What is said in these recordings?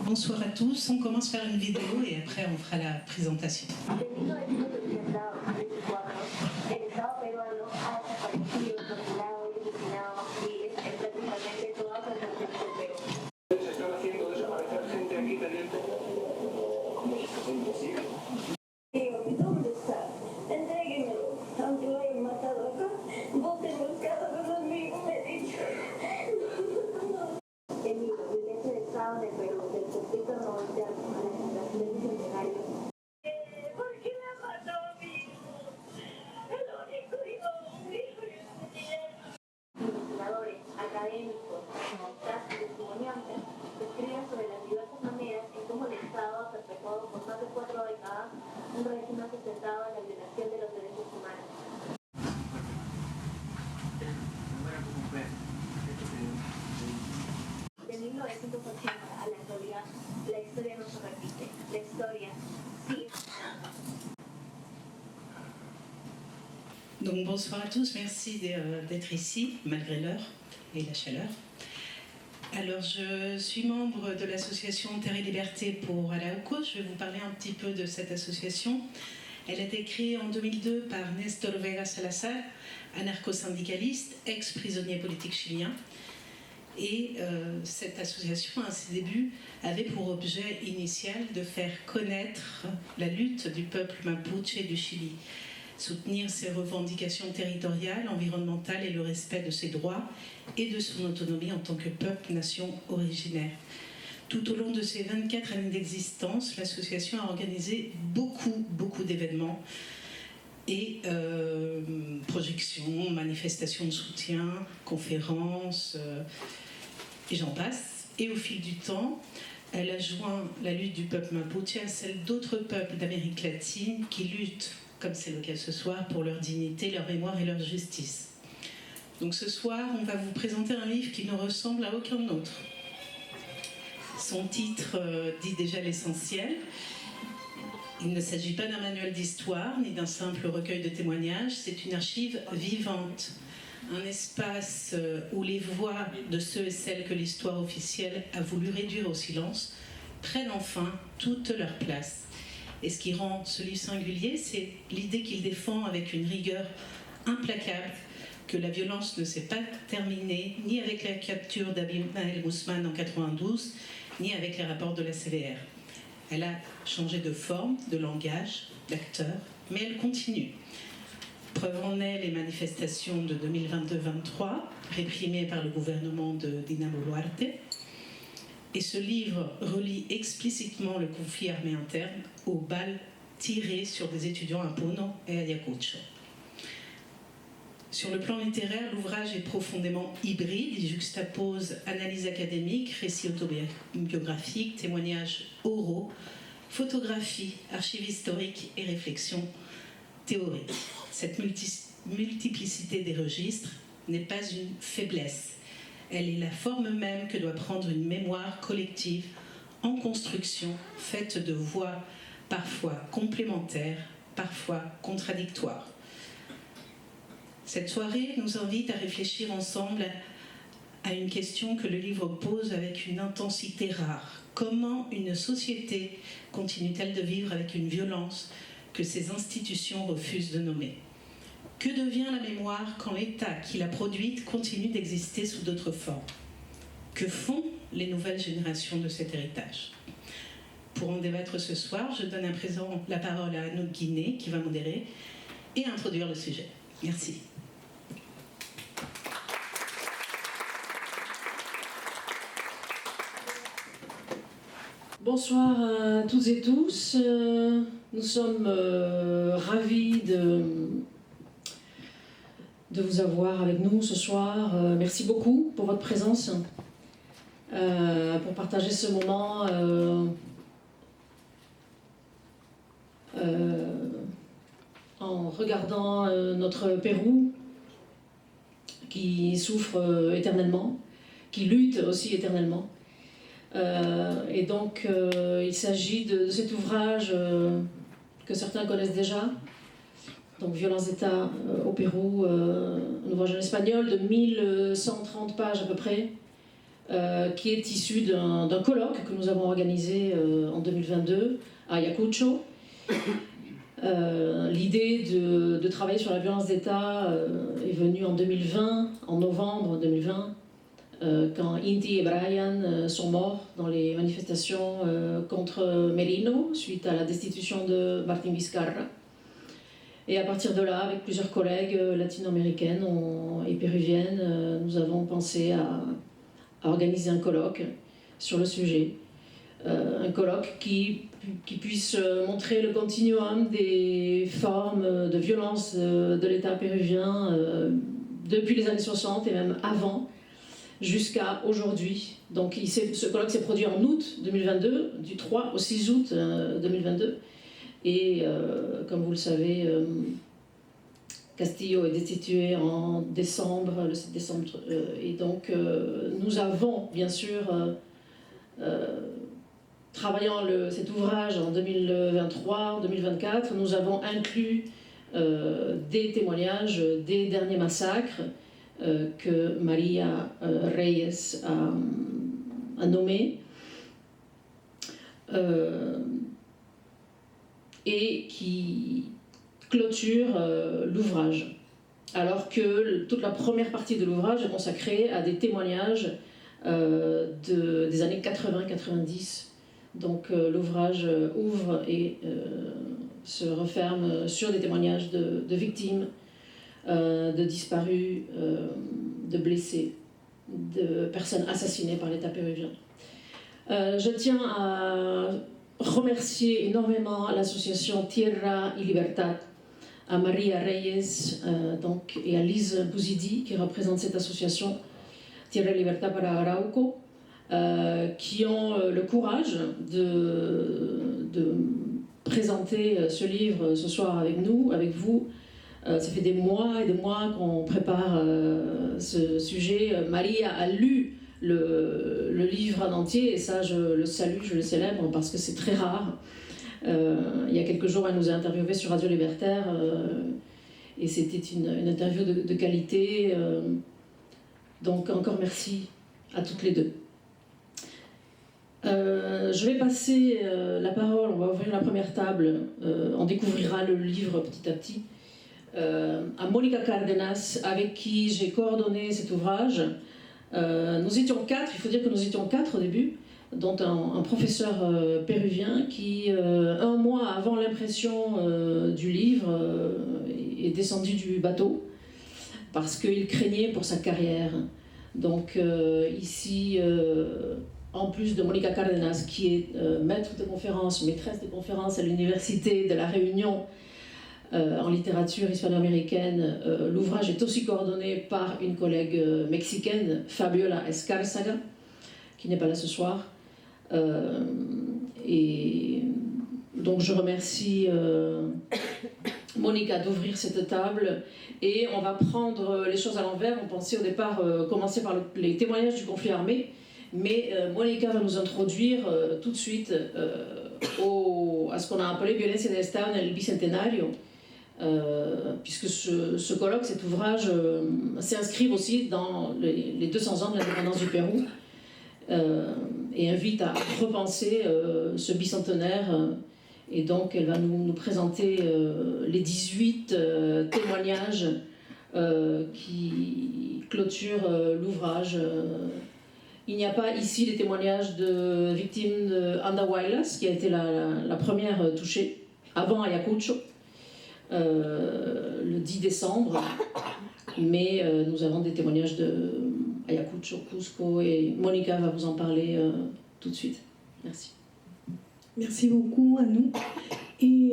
Bonsoir à tous, on commence par une vidéo et après on fera la présentation. Académicos, demócratas y testimoniantes escriben sobre las diversas maneras en cómo el Estado ha perpetuado por más de 4 décadas un régimen sustentado en la violación de los derechos humanos. De 1980 a la actualidad, la historia no se repite. La historia sigue. Donc bonsoir à tous, merci d'être ici, malgré l'heure et la chaleur. Alors je suis membre de l'association Terre et Liberté pour Arauco. Je vais vous parler un petit peu de cette association. Elle a été créée en 2002 par Néstor Vega Salazar, anarcho-syndicaliste, ex-prisonnier politique chilien. Et cette association, à ses débuts, avait pour objet initial de faire connaître la lutte du peuple mapuche du Chili, soutenir ses revendications territoriales, environnementales et le respect de ses droits et de son autonomie en tant que peuple-nation originaire. Tout au long de ses 24 années d'existence, l'association a organisé beaucoup d'événements et projections, manifestations de soutien, conférences, et j'en passe. Et au fil du temps, elle a joint la lutte du peuple mapuche à celle d'autres peuples d'Amérique latine qui luttent, comme c'est le cas ce soir, pour leur dignité, leur mémoire et leur justice. Donc ce soir, on va vous présenter un livre qui ne ressemble à aucun autre. Son titre dit déjà l'essentiel. Il ne s'agit pas d'un manuel d'histoire, ni d'un simple recueil de témoignages, c'est une archive vivante, un espace où les voix de ceux et celles que l'histoire officielle a voulu réduire au silence prennent enfin toute leur place. Et ce qui rend ce livre singulier, c'est l'idée qu'il défend avec une rigueur implacable que la violence ne s'est pas terminée ni avec la capture d'Abimael Guzmán en 1992, ni avec les rapports de la CVR. Elle a changé de forme, de langage, d'acteur, mais elle continue. Preuve en est les manifestations de 2022-23, réprimées par le gouvernement de Dina Boluarte. Et ce livre relie explicitement le conflit armé interne aux balles tirées sur des étudiants à Puno et à Ayacucho. Sur le plan littéraire, l'ouvrage est profondément hybride. Il juxtapose analyse académique, récits autobiographiques, témoignages oraux, photographies, archives historiques et réflexions théoriques. Cette multiplicité des registres n'est pas une faiblesse. Elle est la forme même que doit prendre une mémoire collective en construction, faite de voix parfois complémentaires, parfois contradictoires. Cette soirée nous invite à réfléchir ensemble à une question que le livre pose avec une intensité rare. Comment une société continue-t-elle de vivre avec une violence que ses institutions refusent de nommer ? Que devient la mémoire quand l'État qui l'a produite continue d'exister sous d'autres formes ? Que font les nouvelles générations de cet héritage ? Pour en débattre ce soir, je donne à présent la parole à Anouk Guiné qui va modérer et introduire le sujet. Merci. Bonsoir à toutes et tous. Nous sommes ravis de vous avoir avec nous ce soir. Merci beaucoup pour votre présence, pour partager ce moment en regardant notre Pérou qui souffre éternellement, qui lutte aussi éternellement. Et donc il s'agit de cet ouvrage que certains connaissent déjà, donc Violence d'État au Pérou, un ouvrage en espagnol de 1130 pages à peu près, qui est issu d'un colloque que nous avons organisé en 2022 à Ayacucho. L'idée de travailler sur la violence d'État est venue en 2020, en novembre 2020, quand Inti et Brian sont morts dans les manifestations contre Merino, suite à la destitution de Martín Vizcarra. Et à partir de là, avec plusieurs collègues latino-américaines et péruviennes, nous avons pensé à organiser un colloque sur le sujet. Un colloque qui puisse montrer le continuum des formes de violence de l'État péruvien depuis les années 60 et même avant, jusqu'à aujourd'hui. Donc ce colloque s'est produit en août 2022, du 3 au 6 août 2022. Et comme vous le savez, Castillo est destitué en décembre, le 7 décembre. Et donc nous avons bien sûr, travaillant cet ouvrage en 2023, 2024, nous avons inclus des témoignages des derniers massacres que Maria Reyes a nommés. Et qui clôture l'ouvrage. Alors que toute la première partie de l'ouvrage est consacrée à des témoignages des années 80-90. Donc l'ouvrage ouvre et se referme sur des témoignages de victimes, de disparus, de blessés, de personnes assassinées par l'État péruvien. Je tiens à remercier énormément l'association Tierra y Libertad, à Maria Reyes et à Lise Bouzidi qui représente cette association Tierra y Libertad para Arauco, qui ont le courage de présenter ce livre ce soir avec nous, avec vous. Ça fait des mois et des mois qu'on prépare ce sujet. Maria a lu le livre en entier, et ça je le salue, je le célèbre parce que c'est très rare. Il y a quelques jours, elle nous a interviewé sur Radio Libertaire et c'était une interview de qualité. Donc encore merci à toutes les deux. Je vais passer la parole, on va ouvrir la première table, on découvrira le livre petit à petit, à Mónica Cárdenas, avec qui j'ai coordonné cet ouvrage. Nous étions 4, il faut dire que nous étions 4 au début, dont un professeur péruvien qui, un mois avant l'impression du livre, est descendu du bateau parce qu'il craignait pour sa carrière. Donc ici, en plus de Mónica Cárdenas, qui est maîtresse de conférences à l'Université de La Réunion, en littérature hispano-américaine, l'ouvrage est aussi coordonné par une collègue mexicaine, Fabiola Escárzaga, qui n'est pas là ce soir. Et donc je remercie Mónica d'ouvrir cette table, et on va prendre les choses à l'envers. On pensait au départ commencer par les témoignages du conflit armé, mais Mónica va nous introduire tout de suite à ce qu'on a appelé Violencia del Estado en el Bicentenario, puisque ce colloque, cet ouvrage, s'inscrit aussi dans les 200 ans de l'indépendance du Pérou, et invite à repenser ce bicentenaire. Et donc elle va nous présenter les 18 témoignages qui clôturent l'ouvrage. Il n'y a pas ici les témoignages de victimes de Andahuaylas, qui a été la première touchée, avant Ayacucho, le 10 décembre. Mais nous avons des témoignages de Ayacucho, Cusco, et Mónica va vous en parler tout de suite. Merci. Merci beaucoup à nous et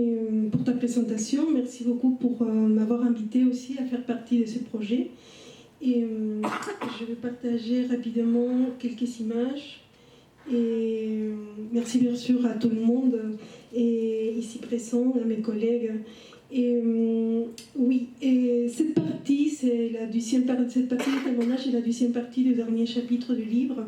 pour ta présentation. Merci beaucoup pour m'avoir invité aussi à faire partie de ce projet. Et je vais partager rapidement quelques images. Et merci bien sûr à tout le monde et ici présent, à mes collègues. Et oui, et cette partie, c'est cette partie de témoignage est la deuxième partie du dernier chapitre du livre.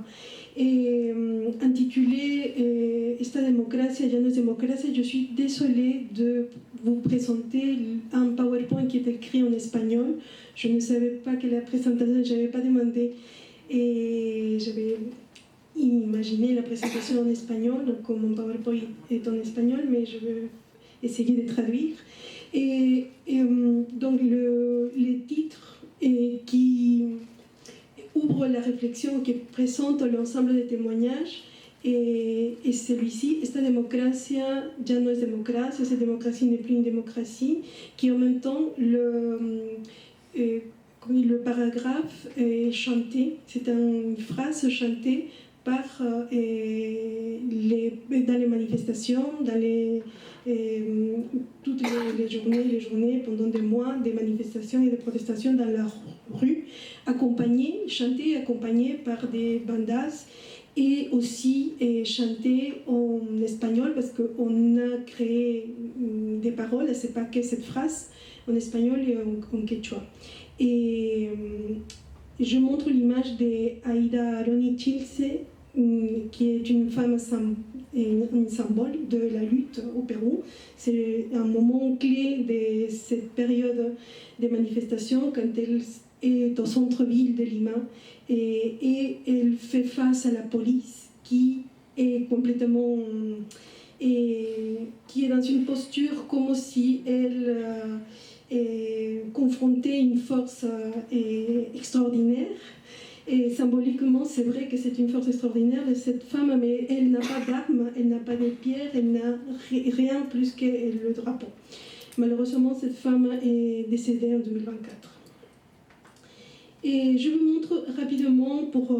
Et intitulé Esta democracia ya no es democracia. Je suis désolée de vous présenter un PowerPoint qui est écrit en espagnol. Je ne savais pas que la présentation, je n'avais pas demandé Et j'avais imaginé la présentation en espagnol, comme mon PowerPoint est en espagnol, mais je vais essayer de traduire. Donc les titres qui ouvrent la réflexion, qui présente l'ensemble des témoignages, et celui-ci, Esta democracia ya no es democracia, cette démocratie n'est plus une démocratie, qui en même temps, le paragraphe est chanté, c'est une phrase chantée par, dans les manifestations, toutes les journées, pendant des mois, des manifestations et des protestations dans la rue, chantée et accompagnée par des bandas, et aussi chanter en espagnol, parce qu'on a créé des paroles, c'est pas que cette phrase, en espagnol et en quechua. Et je montre l'image d'Aida Aroni Chilce, qui est une femme un symbole de la lutte au Pérou. C'est un moment clé de cette période de manifestation, quand elle est au centre-ville de Lima, et elle fait face à la police qui est complètement qui est dans une posture comme si elle confrontait une force extraordinaire. Et symboliquement, c'est vrai que c'est une force extraordinaire de cette femme, mais elle n'a pas d'armes, elle n'a pas de pierres, elle n'a rien plus que le drapeau. Malheureusement, cette femme est décédée en 2024. Et je vous montre rapidement, pour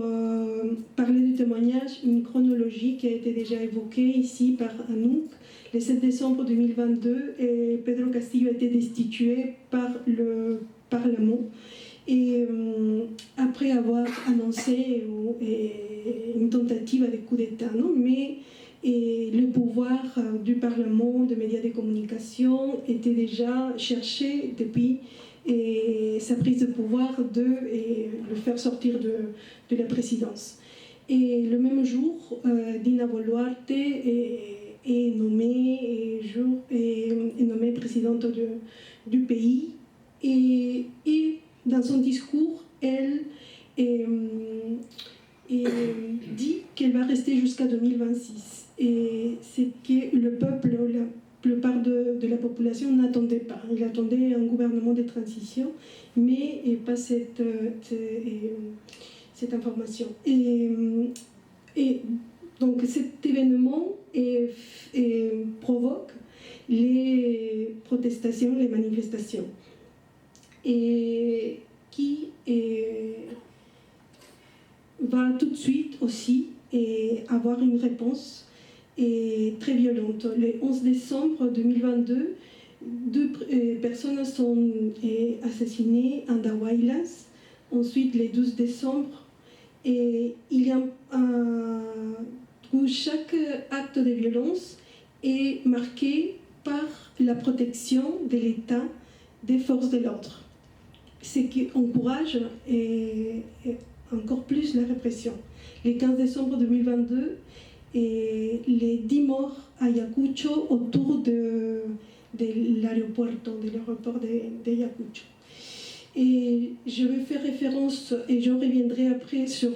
parler du témoignage, une chronologie qui a été déjà évoquée ici par Anouk. Le 7 décembre 2022, Pedro Castillo a été destitué par le Parlement. Et après avoir annoncé une tentative de coup d'État, mais le pouvoir du Parlement, des médias de communication, était déjà cherché depuis sa prise de pouvoir de le faire sortir de la présidence. Et le même jour, Dina Boluarte est nommée présidente du pays, et dans son discours, elle dit qu'elle va rester jusqu'à 2026. Et c'est que le peuple, la plupart de la population n'attendait pas. Il attendait un gouvernement de transition, mais pas cette information. Et donc cet événement provoque les protestations, les manifestations. Et qui va tout de suite aussi avoir une réponse très violente. Le 11 décembre 2022, 2 personnes sont assassinées en Dahuaylas. Ensuite, le 12 décembre, il y a où chaque acte de violence est marqué par la protection de l'État, des forces de l'ordre, ce qui encourage encore plus la répression. Le 15 décembre 2022, les 10 morts à Ayacucho autour de l'aéroport de Ayacucho. Et je vais faire référence, et je reviendrai après sur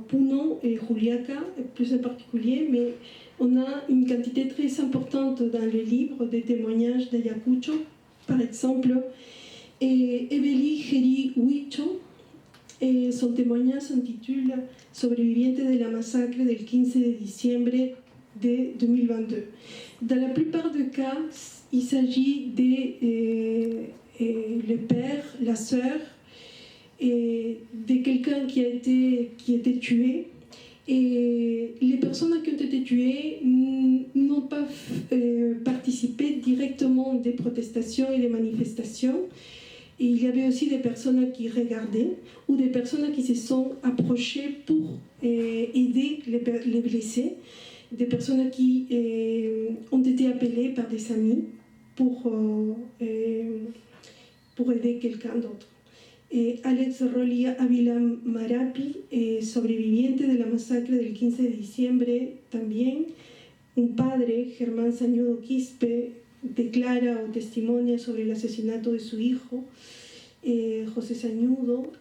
Puno et Juliaca, plus en particulier, mais on a une quantité très importante dans le livre des témoignages d'Ayacucho. Par exemple, Eveli Geri Huicho, son témoignage s'intitule « Sobreviviente de la massacre del 15 de diciembre de 2022 ». Dans la plupart des cas, il s'agit le père, la sœur, de quelqu'un qui a été tué. Et les personnes qui ont été tuées n'ont pas participé directement des protestations et des manifestations. Et il y avait aussi des personnes qui regardaient ou des personnes qui se sont approchées pour aider les blessés, des personnes qui ont été appelées par des amis pour aider quelqu'un d'autre. Alex Rolia Avila Marapi, sobreviviente de la masacre del 15 de diciembre también. Un padre, Germán Sañudo Quispe, declara o testimonia sobre el asesinato de su hijo, José Sañudo.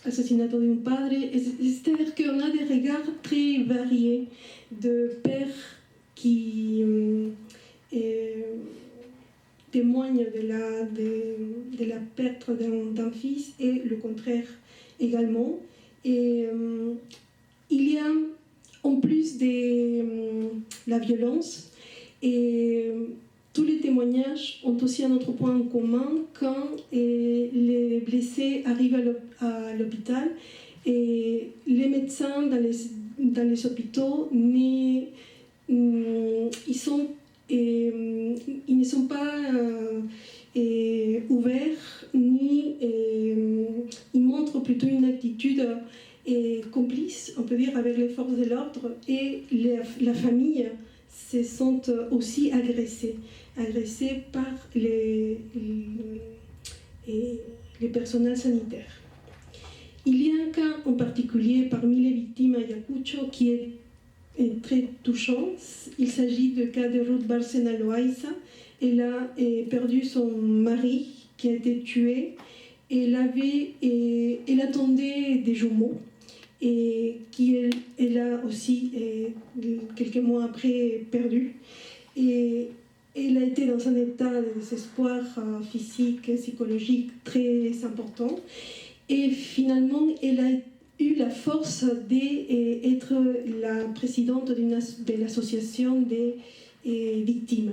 asesinato de un padre. C'est-à-dire qu'on a des regards très variés de pères qui témoignent de la perte d'un fils et le contraire également. Et il y a en plus de la violence, et tous les témoignages ont aussi un autre point en commun quand les blessés arrivent à l'hôpital et les médecins dans les hôpitaux ils ne sont pas ouverts, ni ils montrent plutôt une attitude complice, on peut dire, avec les forces de l'ordre, et la famille se sent aussi agressée par les personnels sanitaires. Il y a un cas en particulier parmi les victimes à Ayacucho qui est très touchant. Il s'agit du cas de Ruth Bárcena Loaiza. Elle a perdu son mari qui a été tué. Elle attendait des jumeaux et elle a aussi quelques mois après perdu. Et elle a été dans un état de désespoir physique et psychologique très important. Et finalement, elle a eu la force d'être la présidente de l'association des victimes.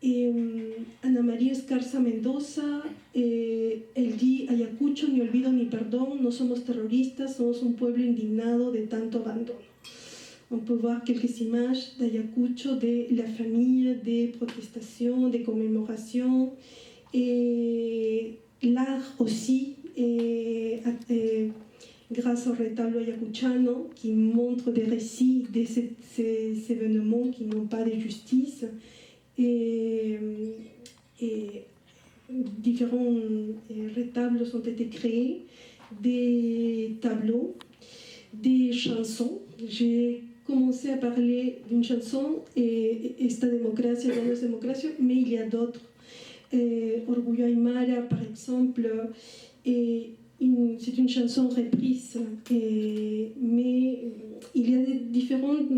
Et Ana María Escarza Mendoza, elle dit: Ayacucho, ni olvido ni perdón, no somos terroristas, somos un pueblo indignado de tanto abandono. On peut voir quelques images d'Ayacucho, de la famille, des protestations, des commémorations, et l'art aussi, grâce au retablo ayacuchano, qui montre des récits de ces événements qui n'ont pas de justice. Et différents rétables ont été créés, des tableaux, des chansons. J'ai commencé à parler d'une chanson, Esta Democracia no es democracia, mais il y a d'autres. Orgullo Aymara, par exemple, c'est une chanson reprise, mais il y a différentes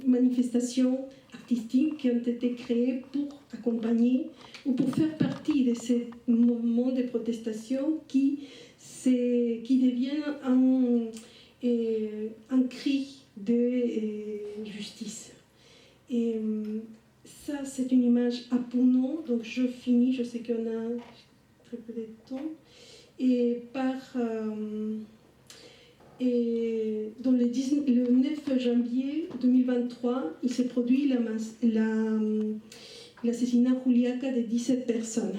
manifestations artistiques qui ont été créées pour accompagner ou pour faire partie de ces mouvements de protestation qui deviennent un cri de justice. Et ça, c'est une image à Puno, donc je finis, je sais qu'on a très peu de temps. Et dans le 9 janvier 2023, il s'est produit l'assassinat Juliaca de 17 personnes.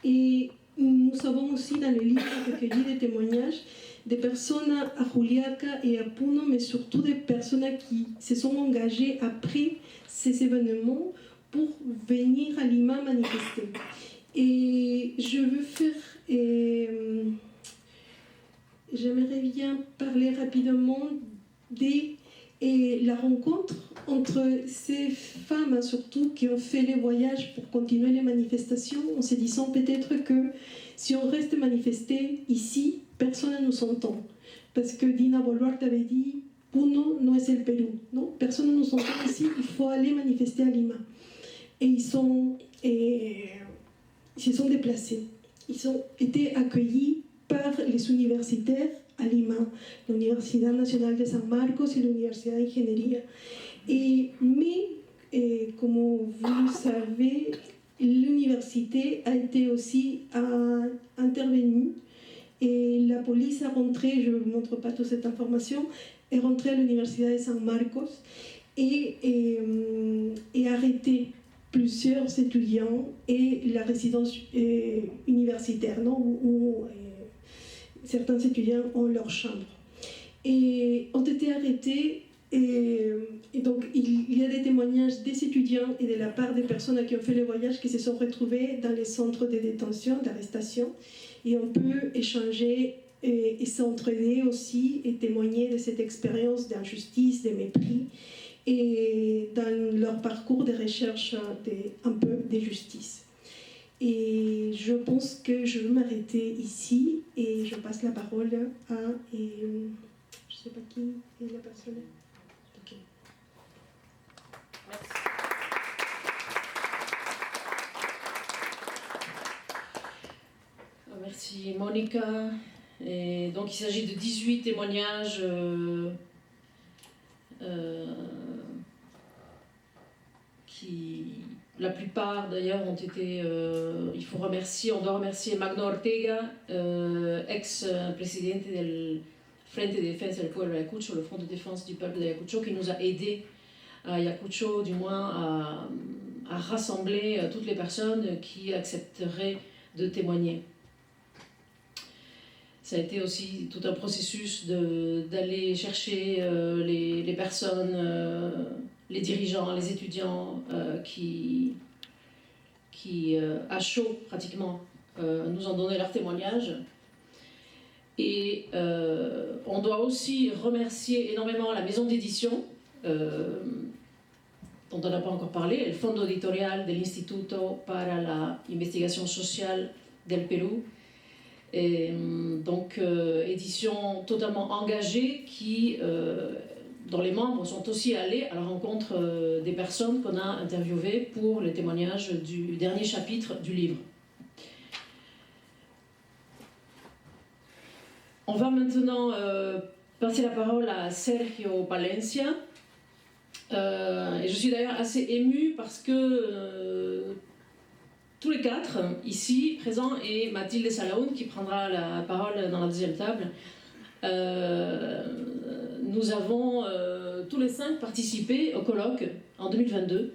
Et nous savons aussi dans les livres recueillis des témoignages des personnes à Juliaca et à Puno, mais surtout des personnes qui se sont engagées après ces événements pour venir à Lima manifester. Et je veux j'aimerais bien parler rapidement de la rencontre entre ces femmes, surtout, qui ont fait les voyages pour continuer les manifestations, en se disant peut-être que si on reste manifester ici, personne ne nous entend. Parce que Dina Boluarte avait dit « Puno no es el Perú ». Non, personne ne nous entend ici, il faut aller manifester à Lima. Et ils se sont déplacés. Ils ont été accueillis par les universitaires à Lima, l'Universidad Nacional de San Marcos et l'Universidad d'Ingeniería. Mais, comme vous le savez, l'université a été aussi intervenue et la police a rentré, je ne vous montre pas toute cette information, est rentrée à l'Universidad de San Marcos et arrêté plusieurs étudiants et la résidence universitaire, non, où certains étudiants ont leur chambre. Et ont été arrêtés, et donc il y a des témoignages des étudiants et de la part des personnes qui ont fait le voyage qui se sont retrouvées dans les centres de détention, d'arrestation, et on peut échanger et s'entraider aussi et témoigner de cette expérience d'injustice, de mépris, et dans leur parcours de recherche un peu de justice. Et je pense que je vais m'arrêter ici et je passe la parole à, je ne sais pas qui est la personne. Ok. Merci. Merci Monica. Et donc il s'agit de 18 témoignages qui, la plupart d'ailleurs, ont été. On doit remercier Magno Ortega, ex-président del Frente de Defensa del Pueblo de Ayacucho, le Front de défense du peuple d'Ayacucho, qui nous a aidés à Ayacucho, du moins à rassembler toutes les personnes qui accepteraient de témoigner. Ça a été aussi tout un processus d'aller chercher les personnes, les dirigeants, les étudiants qui à chaud pratiquement, nous ont donné leur témoignage. Et on doit aussi remercier énormément la maison d'édition, dont on n'a pas encore parlé, el Fondo Editorial del Instituto para la Investigación Social del Perú. Et, donc, édition totalement engagée dont les membres sont aussi allés à la rencontre des personnes qu'on a interviewées pour les témoignages du dernier chapitre du livre. On va maintenant passer la parole à Sergio Palencia. Et je suis d'ailleurs assez émue parce que tous les quatre, ici présents, et Mathilde Salaoun qui prendra la parole dans la deuxième table, nous avons tous les 5 participé au colloque en 2022,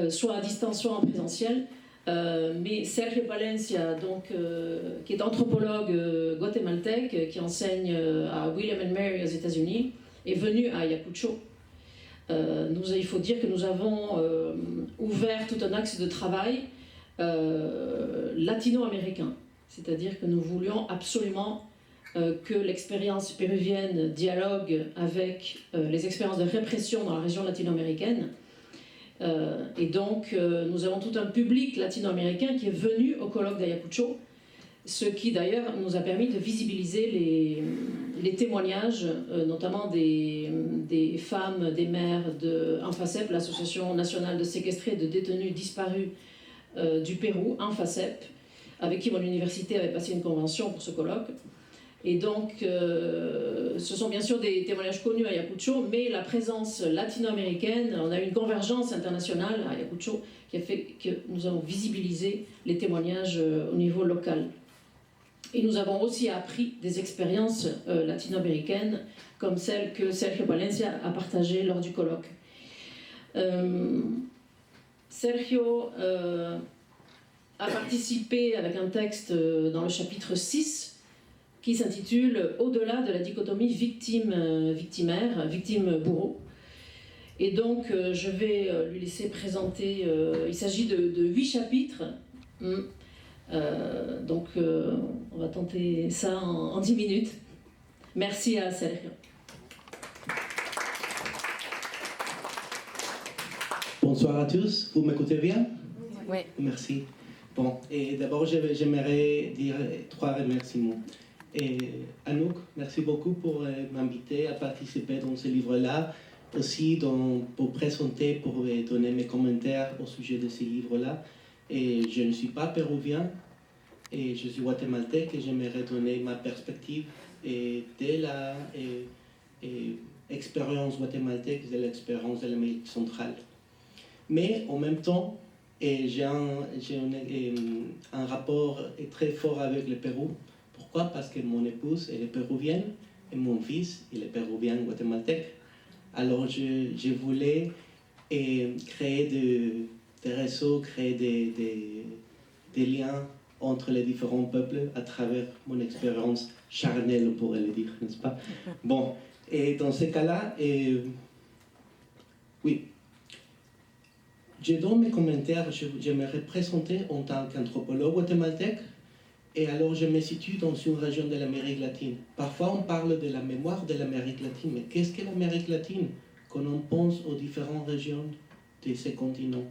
soit à distance, soit en présentiel. Mais Sergio Palencia, donc, qui est anthropologue guatémaltèque, qui enseigne à William & Mary aux États-Unis, est venu à Ayacucho. Il faut dire que nous avons ouvert tout un axe de travail latino-américain, c'est-à-dire que nous voulions absolument que l'expérience péruvienne dialogue avec les expériences de répression dans la région latino-américaine. Et donc, nous avons tout un public latino-américain qui est venu au colloque d'Ayacucho, ce qui d'ailleurs nous a permis de visibiliser les témoignages, notamment des femmes, des mères de ANFACEP, l'Association nationale de séquestrés et de détenus disparus du Pérou, ANFACEP, avec qui mon université avait passé une convention pour ce colloque. Et donc, ce sont bien sûr des témoignages connus à Ayacucho, mais la présence latino-américaine, on a eu une convergence internationale à Ayacucho qui a fait que nous avons visibilisé les témoignages au niveau local. Et nous avons aussi appris des expériences latino-américaines comme celle que Sergio Palencia a partagée lors du colloque. Sergio a participé avec un texte dans le chapitre 6 qui s'intitule « Au-delà de la dichotomie victime-victimaire, victime-bourreau ». Et donc, je vais lui laisser présenter, il s'agit de 8 chapitres. Donc, on va tenter ça en 10 minutes. Merci à Sergio. Bonsoir à tous, vous m'écoutez bien? Oui. Merci. Bon, et d'abord, j'aimerais dire 3 remerciements. Et Anouk, merci beaucoup pour m'inviter à participer dans ce livre-là, aussi pour présenter, pour donner mes commentaires au sujet de ce livre-là. Et je ne suis pas péruvien, et je suis guatémaltèque, et j'aimerais donner ma perspective de l'expérience guatémaltèque, de l'expérience de l'Amérique centrale. Mais en même temps, j'ai un rapport très fort avec le Pérou. Pourquoi? Parce que mon épouse elle est péruvienne et mon fils il est péruvien guatémaltèque. Alors je voulais créer des réseaux, créer des liens entre les différents peuples à travers mon expérience charnelle, on pourrait le dire, n'est-ce pas? Bon, et dans ce cas-là, oui. Dans mes commentaires, je me représenter en tant qu'anthropologue guatémaltèque, et alors je me situe dans une région de l'Amérique latine. Parfois on parle de la mémoire de l'Amérique latine, mais qu'est-ce que l'Amérique latine quand on pense aux différentes régions de ce continent?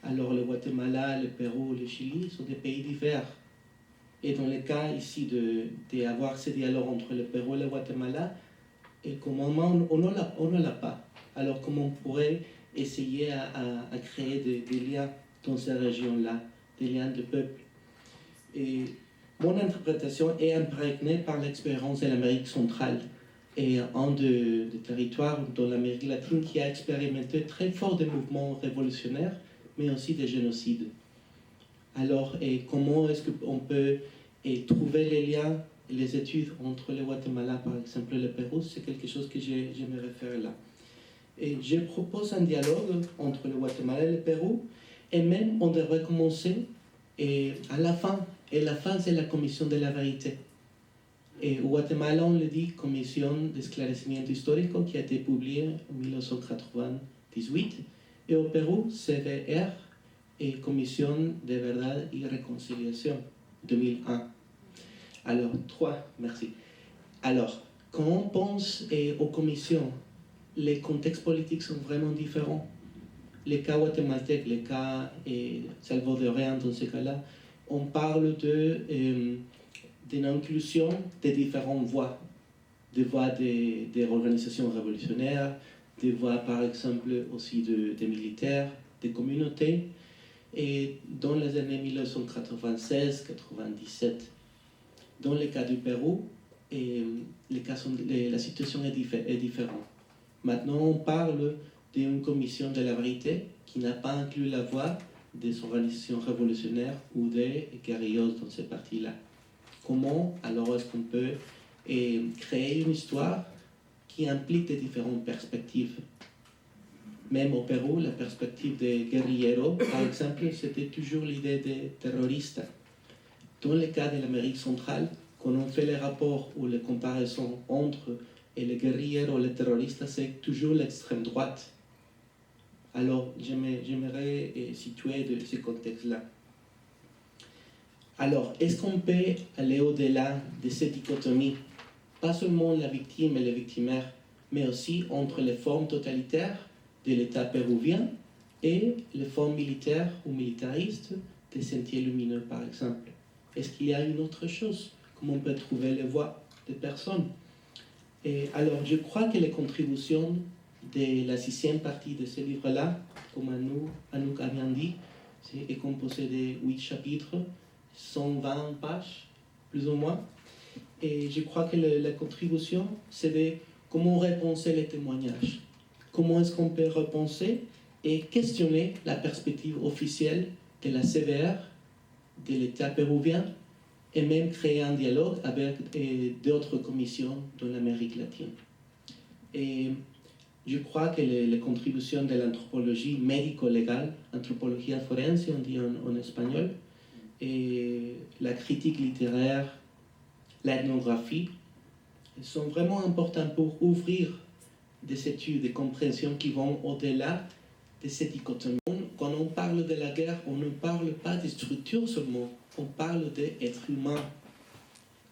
Alors le Guatemala, le Pérou, le Chili sont des pays divers. Et dans le cas ici d'avoir ce dialogue entre le Pérou et le Guatemala, et comme on ne l'a pas. Alors comment on pourrait essayer à créer des liens dans ces régions-là, des liens de peuple. Et mon interprétation est imprégnée par l'expérience de l'Amérique centrale et un des territoires dans l'Amérique latine qui a expérimenté très fort des mouvements révolutionnaires, mais aussi des génocides. Alors, comment est-ce qu'on peut trouver les liens, les études entre le Guatemala, par exemple, et le Pérou, c'est quelque chose que j'aimerais faire là. Et je propose un dialogue entre le Guatemala et le Pérou, et même on devrait commencer à la fin. Et la fin, c'est la commission de la vérité. Et au Guatemala, on le dit commission d'esclarecimiento histórico qui a été publiée en 1998. Et au Pérou, CVR et commission de verdad y réconciliation 2001. Alors, 3, merci. Alors, quand on pense aux commissions, les contextes politiques sont vraiment différents. Les cas guatémaltèques, les cas salvadoriens dans ce cas-là, on parle d'une inclusion des différentes voix. Des voix des organisations révolutionnaires, des voix par exemple aussi des militaires, des communautés. Et dans les années 1996-97, dans le cas du Pérou, la situation est différente. Maintenant, on parle d'une commission de la vérité qui n'a pas inclus la voix des organisations révolutionnaires ou des guerrilleros dans ces parties-là. Comment alors est-ce qu'on peut créer une histoire qui implique des différentes perspectives? Même au Pérou, la perspective des guerrilleros, par exemple, c'était toujours l'idée des terroristes. Dans le cas de l'Amérique centrale, quand on fait les rapports ou les comparaisons entre les guerrilleros et les terroristes, c'est toujours l'extrême droite. Alors, j'aimerais situer de ce contexte-là. Alors, est-ce qu'on peut aller au-delà de cette dichotomie, pas seulement la victime et le victimaire, mais aussi entre les formes totalitaires de l'État péruvien et les formes militaires ou militaristes des Sentiers lumineux, par exemple? Est-ce qu'il y a une autre chose? Comment on peut trouver les voix des personnes? Et alors, je crois que les contributions de la 6e partie de ce livre-là, comme Anouk a bien dit, est composée de 8 chapitres, 120 pages, plus ou moins. Et je crois que la contribution, c'est de comment repenser les témoignages. Comment est-ce qu'on peut repenser et questionner la perspective officielle de la CVR, de l'État péruvien, et même créer un dialogue avec d'autres commissions de l'Amérique latine. Et je crois que les contributions de l'anthropologie médico-légale, anthropologia forense, on dit en espagnol, et la critique littéraire, l'ethnographie, sont vraiment importantes pour ouvrir des études, des compréhensions qui vont au-delà de cette dichotomie. Quand on parle de la guerre, on ne parle pas de structure seulement, on parle d'être humain.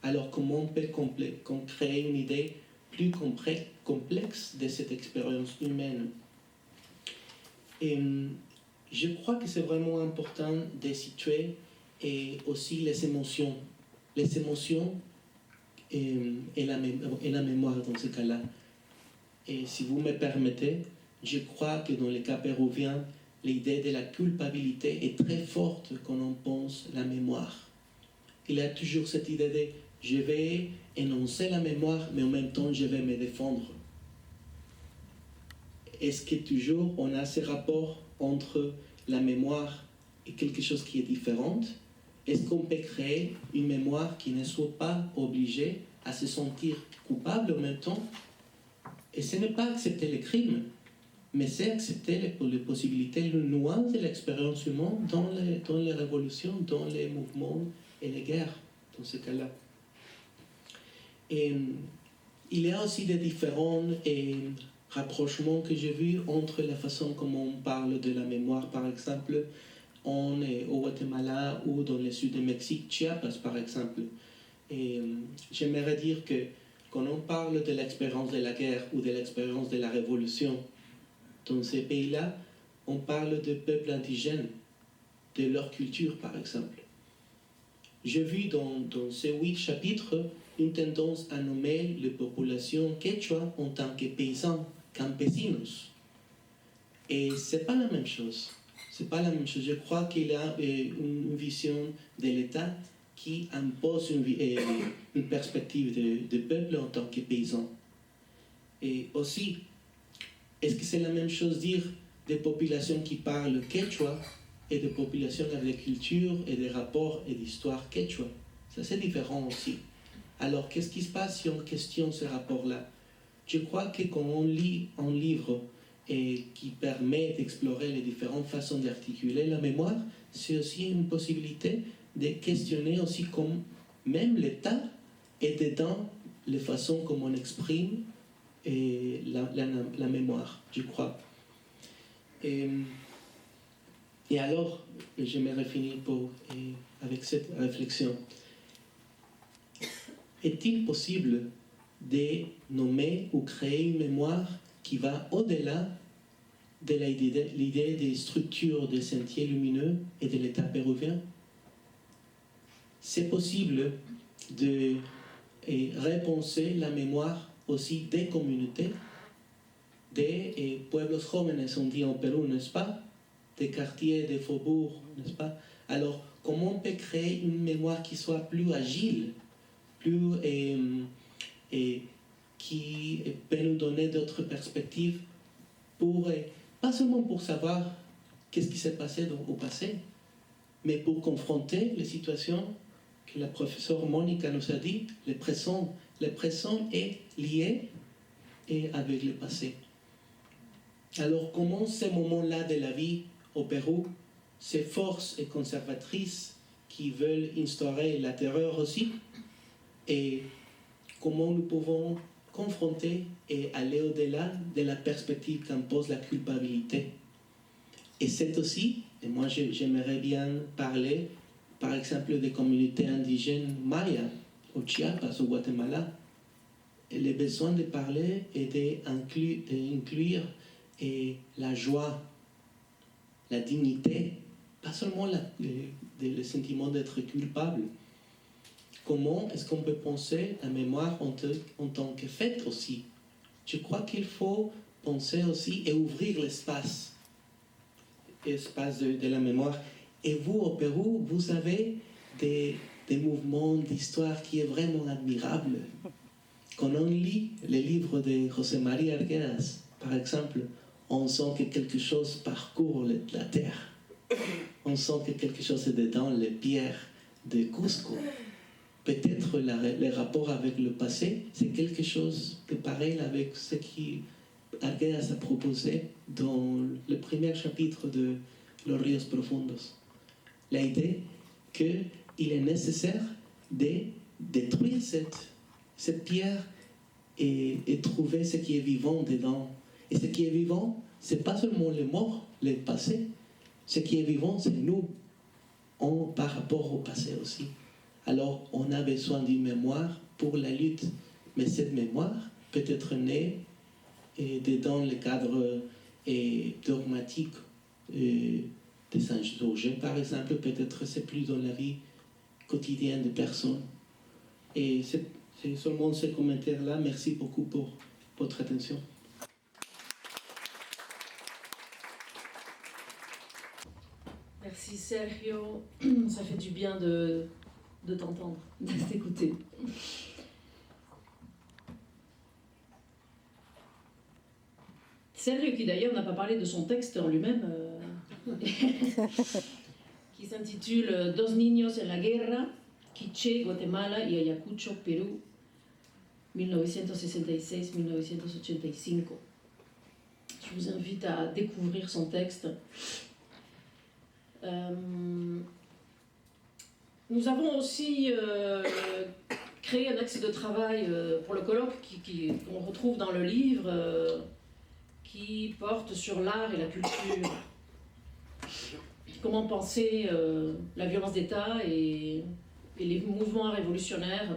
Alors comment on peut créer une idée plus complexe de cette expérience humaine? Et je crois que c'est vraiment important de situer aussi les émotions et la mémoire dans ce cas-là. Et si vous me permettez, je crois que dans le cas péruvien, l'idée de la culpabilité est très forte quand on pense la mémoire. Il y a toujours cette idée de je vais énoncer la mémoire, mais en même temps je vais me défendre. Est-ce que toujours on a ce rapport entre la mémoire et quelque chose qui est différent? Est-ce qu'on peut créer une mémoire qui ne soit pas obligée à se sentir coupable en même temps? Et ce n'est pas accepter les crimes, mais c'est accepter les possibilités, les nuances de l'expérience humaine dans les révolutions, dans les mouvements et les guerres, dans ce cas-là. Et il y a aussi des différents rapprochements que j'ai vus entre la façon comment on parle de la mémoire, par exemple, au Guatemala ou dans le sud du Mexique, Chiapas, par exemple. Et j'aimerais dire que quand on parle de l'expérience de la guerre ou de l'expérience de la révolution, dans ces pays-là, on parle de peuples indigènes de leur culture, par exemple. J'ai vu dans ces 8 chapitres une tendance à nommer les populations quechua en tant que paysans, campesinos. Et ce n'est pas la même chose. C'est pas la même chose. Je crois qu'il y a une vision de l'État qui impose une perspective de peuple en tant que paysan. Et aussi, est-ce que c'est la même chose dire des populations qui parlent quechua et des populations avec la culture et des rapports et d'histoire quechua? Ça, c'est différent aussi. Alors, qu'est-ce qui se passe si on questionne ce rapport-là? Je crois que quand on lit un livre et qui permet d'explorer les différentes façons d'articuler la mémoire, c'est aussi une possibilité de questionner aussi comme même l'État est dedans les façons comme on exprime la mémoire, je crois. Et alors, j'aimerais finir avec cette réflexion. Est-il possible de nommer ou créer une mémoire qui va au-delà de l'idée des structures des sentiers lumineux et de l'État péruvien? C'est possible de repenser la mémoire aussi des communautés, des pueblos jóvenes, on dit en Pérou, n'est-ce pas? Des quartiers, des faubourgs, n'est-ce pas? Alors, comment on peut créer une mémoire qui soit plus agile, plus qui peut nous donner d'autres perspectives pas seulement pour savoir qu'est-ce qui s'est passé au passé, mais pour confronter les situations que la professeure Monica nous a dit, le présent est lié avec le passé. Alors comment ces moments-là de la vie au Pérou, ces forces conservatrices qui veulent instaurer la terreur aussi, et comment nous pouvons confronter et aller au-delà de la perspective qu'impose la culpabilité. Et c'est aussi, et moi j'aimerais bien parler, par exemple, des communautés indigènes mayas, au Chiapas, au Guatemala, et le besoin de parler et d'inclure la joie, la dignité, pas seulement le sentiment d'être culpable. Comment est-ce qu'on peut penser la mémoire en tant que fait aussi? Je crois qu'il faut penser aussi et ouvrir l'espace de la mémoire. Et vous, au Pérou, vous avez des mouvements d'histoire qui est vraiment admirable. Quand on lit les livres de José María Arguedas, par exemple, on sent que quelque chose parcourt la terre. On sent que quelque chose est dedans les pierres de Cusco. Peut-être le rapport avec le passé, c'est quelque chose de pareil avec ce qu'Arguedas a proposé dans le premier chapitre de Los Ríos Profundos. L'idée qu'il est nécessaire de détruire cette pierre et trouver ce qui est vivant dedans. Et ce qui est vivant, ce n'est pas seulement les morts, le passé. Ce qui est vivant, c'est nous, par rapport au passé aussi. Alors, on a besoin d'une mémoire pour la lutte. Mais cette mémoire peut être née dans le cadre dogmatique des insurgés, par exemple. Peut-être c'est plus dans la vie quotidienne des personnes. Et c'est seulement ce commentaire-là. Merci beaucoup pour votre attention. Merci Sergio, ça fait du bien de t'entendre, de t'écouter. Sergio qui d'ailleurs n'a pas parlé de son texte en lui-même, qui s'intitule Dos niños en la guerra, Quiché, Guatemala y Ayacucho, Perú, 1966-1985. Je vous invite à découvrir son texte. Nous avons aussi créé un axe de travail pour le colloque qu'on retrouve dans le livre qui porte sur l'art et la culture. Comment penser la violence d'État et les mouvements révolutionnaires,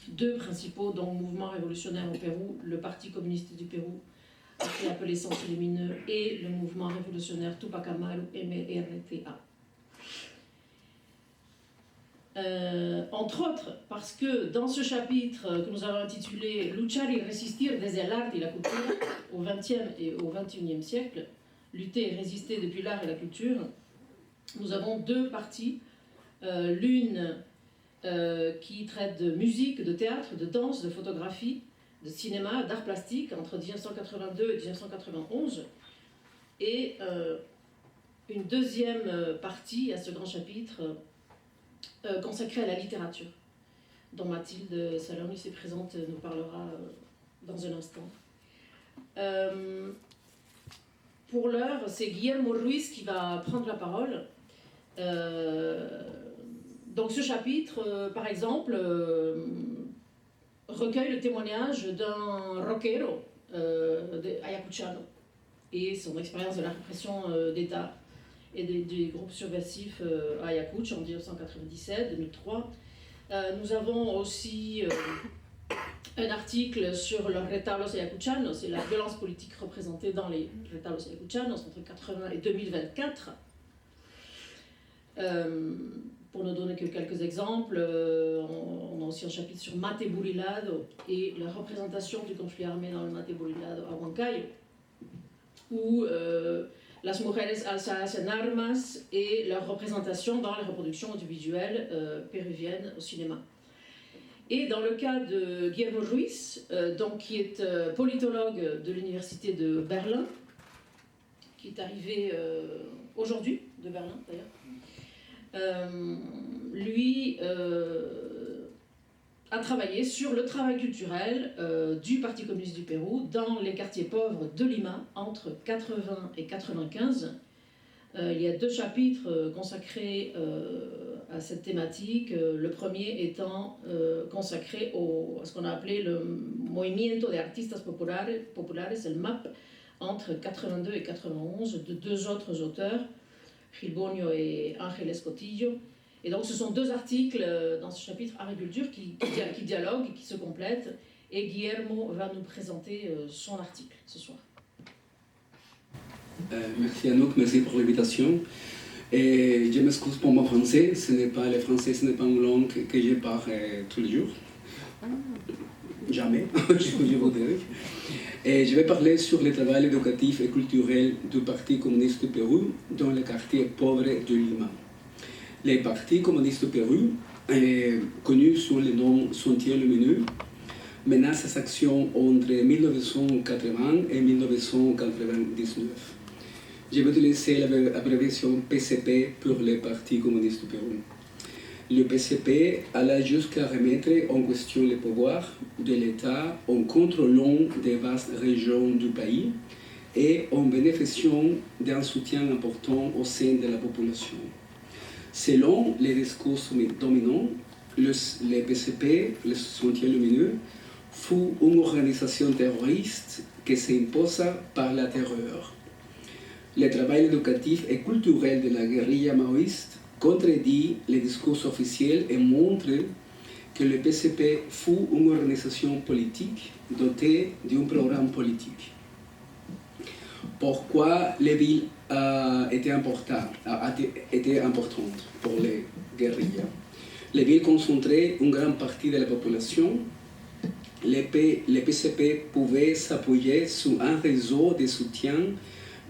deux principaux mouvements révolutionnaires au Pérou, le Parti communiste du Pérou, appelé Sentiers lumineux, et le mouvement révolutionnaire Tupac Amaru, MRTA. entre autres parce que dans ce chapitre que nous avons intitulé « Luchar y resistir desde el arte y la cultura » au XXe et au XXIe siècle, lutter et résister depuis l'art et la culture, nous avons deux parties. L'une qui traite de musique, de théâtre, de danse, de photographie, de cinéma, d'art plastique entre 1982 et 1991, et une deuxième partie à ce grand chapitre consacrée à la littérature, dont Mathilde Salorni, ici présente, nous parlera dans un instant. Pour l'heure, c'est Guillermo Ruiz qui va prendre la parole. Donc ce chapitre, par exemple, recueille le témoignage d'un rockero ayacuchano et son expérience de la répression d'État et des groupes subversifs à Ayacucho en 1997-2003. Nous avons aussi un article sur los retablos ayacuchanos, c'est la violence politique représentée dans les retablos ayacuchanos entre 1980 et 2024. Pour ne donner que quelques exemples, on a aussi un chapitre sur Mate Burilado et la représentation du conflit armé dans le Mate Burilado à Huancayo, ou Las mujeres alzadas en armas et leur représentation dans les reproductions audiovisuelles péruviennes au cinéma. Et dans le cas de Guillermo Ruiz, donc, qui est politologue de l'université de Berlin, qui est arrivé aujourd'hui de Berlin d'ailleurs, lui a travaillé sur le travail culturel du Parti communiste du Pérou dans les quartiers pauvres de Lima entre 80 et 95. Il y a deux chapitres consacrés à cette thématique, le premier étant consacré à ce qu'on a appelé le Movimiento de Artistas Populares, le MAP, entre 82 et 91, de deux autres auteurs, Gil Bonio et Ángeles Cotillo. Et donc ce sont deux articles dans ce chapitre agriculture qui dialoguent et qui se complètent. Et Guillermo va nous présenter son article ce soir. Merci Anouk, merci pour l'invitation. Et je m'excuse pour mon français, le français ce n'est pas une langue que je parle tous les jours. Jamais, je vous dirais. Et je vais parler sur le travail éducatif et culturel du Parti communiste du Pérou dans les quartiers pauvres de Lima. Le Parti communiste du Pérou, connu sous le nom Sentier Lumineux, mena ses actions entre 1980 et 1999. Je vais utiliser l'abréviation PCP pour le Parti communiste du Pérou. Le PCP alla jusqu'à remettre en question le pouvoir de l'État en contrôlant de vastes régions du pays et en bénéficiant d'un soutien important au sein de la population. Selon les discours dominants, le PCP, le Sentier Lumineux, fut une organisation terroriste qui s'imposa par la terreur. Le travail éducatif et culturel de la guérilla maoïste contredit les discours officiels et montre que le PCP fut une organisation politique dotée d'un programme politique. Pourquoi les villes étaient importantes pour les guérillas? Les villes concentraient une grande partie de la population. Le PCP pouvait s'appuyer sur un réseau de soutien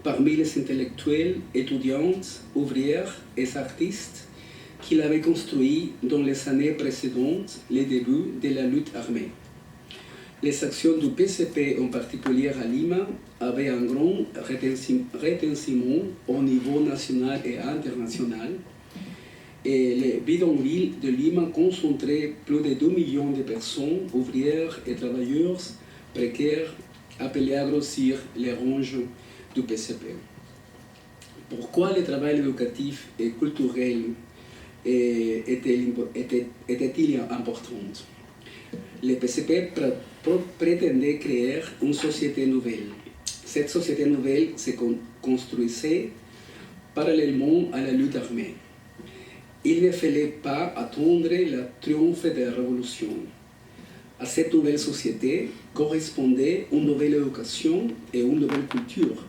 parmi les intellectuels, étudiantes, ouvrières et artistes qu'il avait construit dans les années précédentes le début de la lutte armée. Les actions du PCP, en particulier à Lima, avaient un grand retentissement au niveau national et international, et les bidonvilles de Lima concentraient plus de 2 millions de personnes, ouvrières et travailleurs précaires, appelés à grossir les rangs du PCP. Pourquoi le travail éducatif et culturel était-il important? Le PCP prétendait créer une société nouvelle. Cette société nouvelle se construisait parallèlement à la lutte armée. Il ne fallait pas attendre le triomphe de la révolution. À cette nouvelle société correspondait une nouvelle éducation et une nouvelle culture,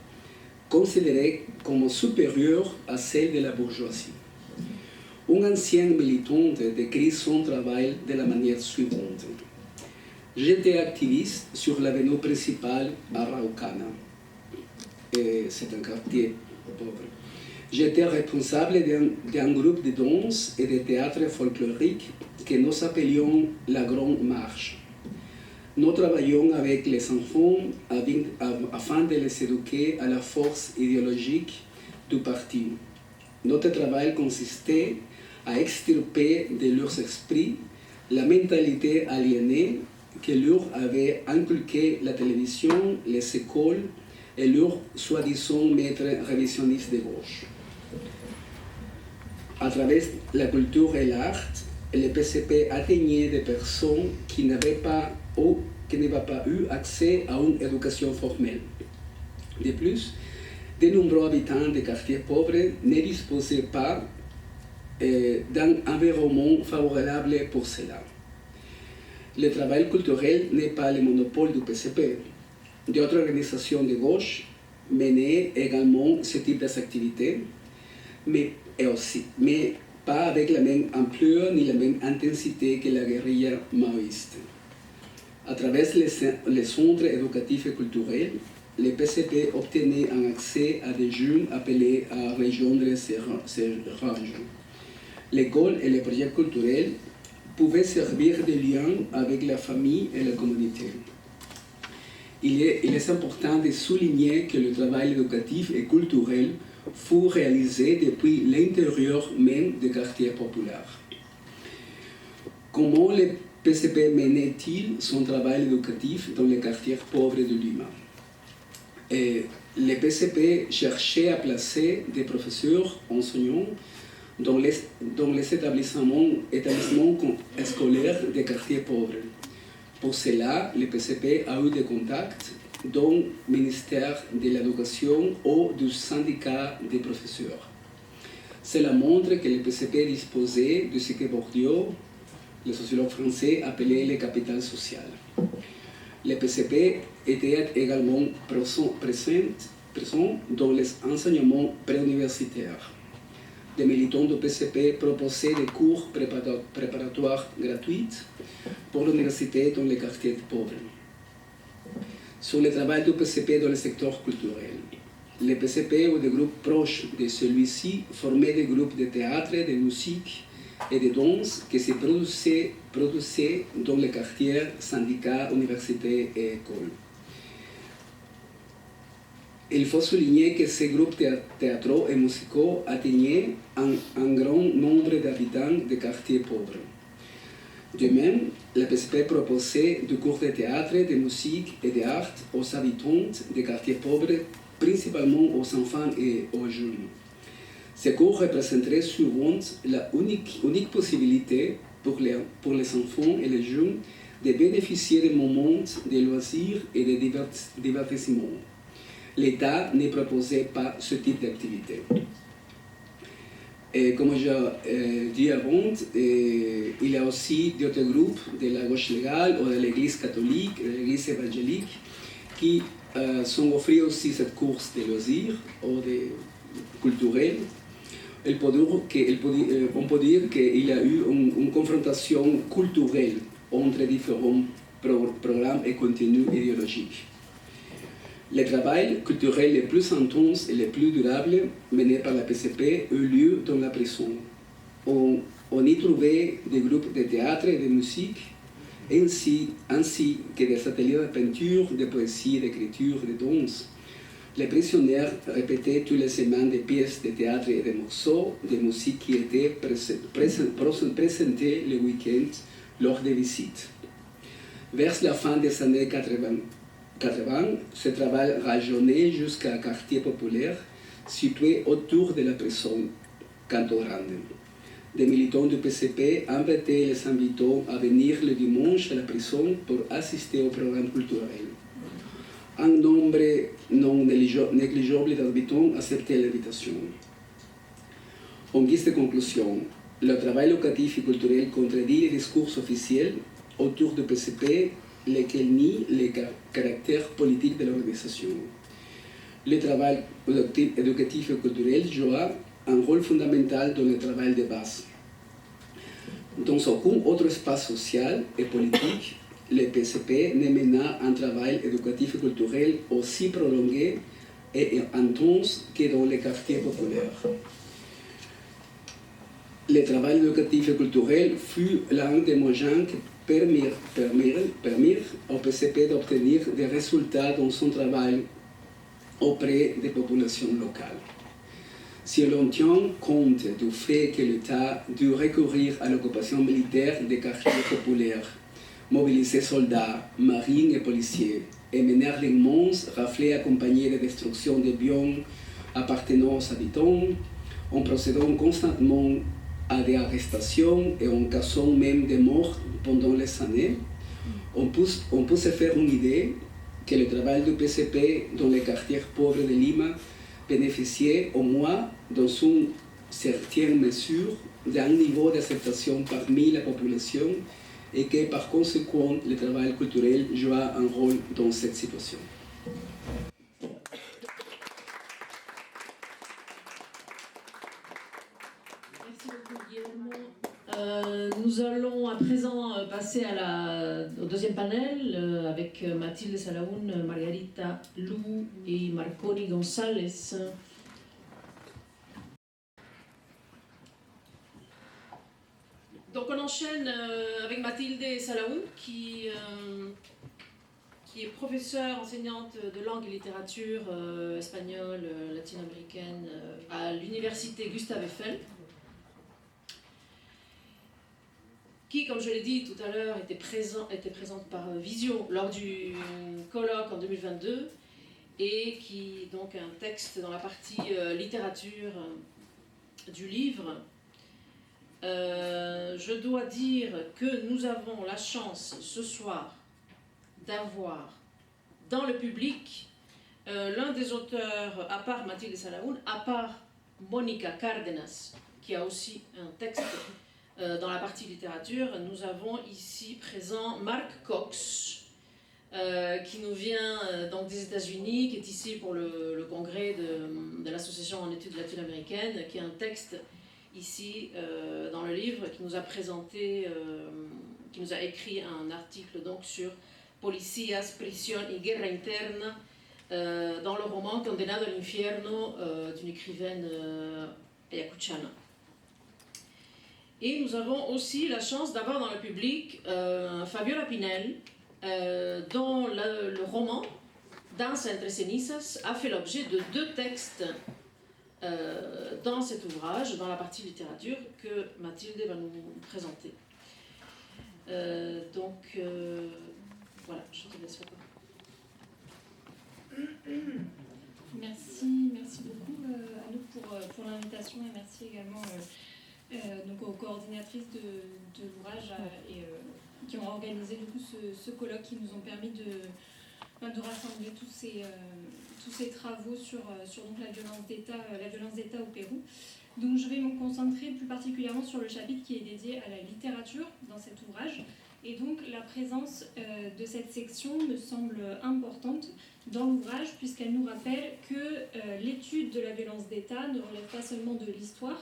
considérée comme supérieure à celle de la bourgeoisie. Un ancien militant décrit son travail de la manière suivante. J'étais activiste sur l'avenue principale à Araucana. C'est un quartier pauvre. J'étais responsable d'un groupe de danse et de théâtre folklorique que nous appelions la Grande Marche. Nous travaillions avec les enfants afin de les éduquer à la force idéologique du parti. Notre travail consistait à extirper de leurs esprits la mentalité aliénée que leur avait inculqué la télévision, les écoles et leurs soi-disant maîtres révisionnistes de gauche. À travers la culture et l'art, le PCP atteignait des personnes qui n'avaient pas eu accès à une éducation formelle. De plus, de nombreux habitants des quartiers pauvres ne disposaient pas d'un environnement favorable pour cela. Le travail culturel n'est pas le monopole du PCP. D'autres organisations de gauche menaient également ce type d'activités, mais pas avec la même ampleur ni la même intensité que la guérilla maoïste. À travers les centres éducatifs et culturels, le PCP obtenait un accès à des jeunes appelés à rejoindre ces rangs. L'école et les projets culturels pouvaient servir de lien avec la famille et la communauté. Il est important de souligner que le travail éducatif et culturel fut réalisé depuis l'intérieur même des quartiers populaires. Comment le PCP menait-il son travail éducatif dans les quartiers pauvres de Lima? Le PCP cherchait à placer des professeurs enseignants dans les établissements scolaires des quartiers pauvres. Pour cela, le PCP a eu des contacts dans le ministère de l'Éducation ou du syndicat des professeurs. Cela montre que le PCP disposait de ce que Bourdieu, le sociologue français, appelait le capital social. Le PCP était également présent dans les enseignements préuniversitaires. Des militants du PCP proposaient des cours préparatoires gratuits pour l'université dans les quartiers pauvres. Sur le travail du PCP dans le secteur culturel, les PCP ou des groupes proches de celui-ci formaient des groupes de théâtre, de musique et de danse qui se produisaient dans les quartiers, syndicats, universités et écoles. Il faut souligner que ces groupes théâtraux et musicaux atteignaient un grand nombre d'habitants des quartiers pauvres. De même, la PCP proposait des cours de théâtre, de musique et d'art aux habitants des quartiers pauvres, principalement aux enfants et aux jeunes. Ces cours représenteraient souvent la unique possibilité pour les enfants et les jeunes de bénéficier de moments de loisirs et de divertissement. L'État ne proposait pas ce type d'activité. Et comme j'ai dit avant, il y a aussi d'autres groupes de la gauche légale ou de l'Église catholique, de l'Église évangélique, qui sont offrés aussi cette course de loisirs ou de culturels. On peut dire qu'il y a eu une confrontation culturelle entre différents programmes et contenus idéologiques. Le travail culturel le plus intense et le plus durable mené par la PCP eut lieu dans la prison. On y trouvait des groupes de théâtre et de musique, ainsi que des ateliers de peinture, de poésie, d'écriture, de danse. Les prisonniers répétaient toutes les semaines des pièces de théâtre et des morceaux de musique qui étaient présentés le week-end lors des visites. Vers la fin des années 80, ce travail rayonnait jusqu'à un quartier populaire situé autour de la prison Canto Grande. Des militants du PCP invitaient les habitants à venir le dimanche à la prison pour assister au programme culturel. Un nombre non négligeable d'habitants acceptait l'invitation. En guise de conclusion, le travail locatif et culturel contredit les discours officiels autour du PCP, lesquels nient le caractère politique de l'organisation. Le travail éducatif et culturel joua un rôle fondamental dans le travail de base, Dans aucun autre espace social et politique, le PCP ne mena un travail éducatif et culturel aussi prolongé et intense que dans les quartiers populaires. Le travail éducatif et culturel fut l'un des moyens qui permirent au PCP d'obtenir des résultats dans son travail auprès des populations locales. Si l'on tient compte du fait que l'État dut recourir à l'occupation militaire des quartiers populaires, mobiliser soldats, marines et policiers, et mener l'immense raflée accompagnée de destruction des biens appartenant aux habitants, en procédant constamment à des arrestations et en causant même des morts pendant les années, on peut se faire une idée que le travail du PCP dans les quartiers pauvres de Lima bénéficiait au moins dans une certaine mesure d'un niveau d'acceptation parmi la population et que par conséquent le travail culturel joua un rôle dans cette situation. Merci beaucoup Guillermo. Nous allons à présent passer au deuxième panel avec Mathilde Salaoun, Margarita Lou et Marconi González. Donc on enchaîne avec Mathilde Salaoun qui est professeure, enseignante de langue et littérature espagnole, latino-américaine à l'université Gustave Eiffel, qui, comme je l'ai dit tout à l'heure, était présente par visio lors du colloque en 2022 et qui donc a un texte dans la partie littérature du livre. Je dois dire que nous avons la chance ce soir d'avoir dans le public l'un des auteurs, à part Mathilde Salaoun, à part Mónica Cárdenas, qui a aussi un texte dans la partie littérature. Nous avons ici présent Mark Cox, qui nous vient donc des États-Unis, qui est ici pour le congrès de l'association en études latino-américaines, qui a un texte ici dans le livre, qui nous a présenté, qui nous a écrit un article donc sur Policías, Prisión y Guerra Interna, dans le roman Condenado al Infierno d'une écrivaine ayacuchana. Et nous avons aussi la chance d'avoir dans le public Fabiola Pinel, dont le roman Danza entre cenizas a fait l'objet de 2 textes dans cet ouvrage, dans la partie littérature que Mathilde va nous présenter. Voilà, je te laisse faire. Merci beaucoup à nous pour l'invitation et merci également donc aux coordinatrices de l'ouvrage qui ont organisé du coup ce colloque, qui nous ont permis de rassembler tous ces travaux sur donc la violence d'État au Pérou. Donc je vais me concentrer plus particulièrement sur le chapitre qui est dédié à la littérature dans cet ouvrage. Et donc la présence de cette section me semble importante dans l'ouvrage, puisqu'elle nous rappelle que l'étude de la violence d'État ne relève pas seulement de l'histoire,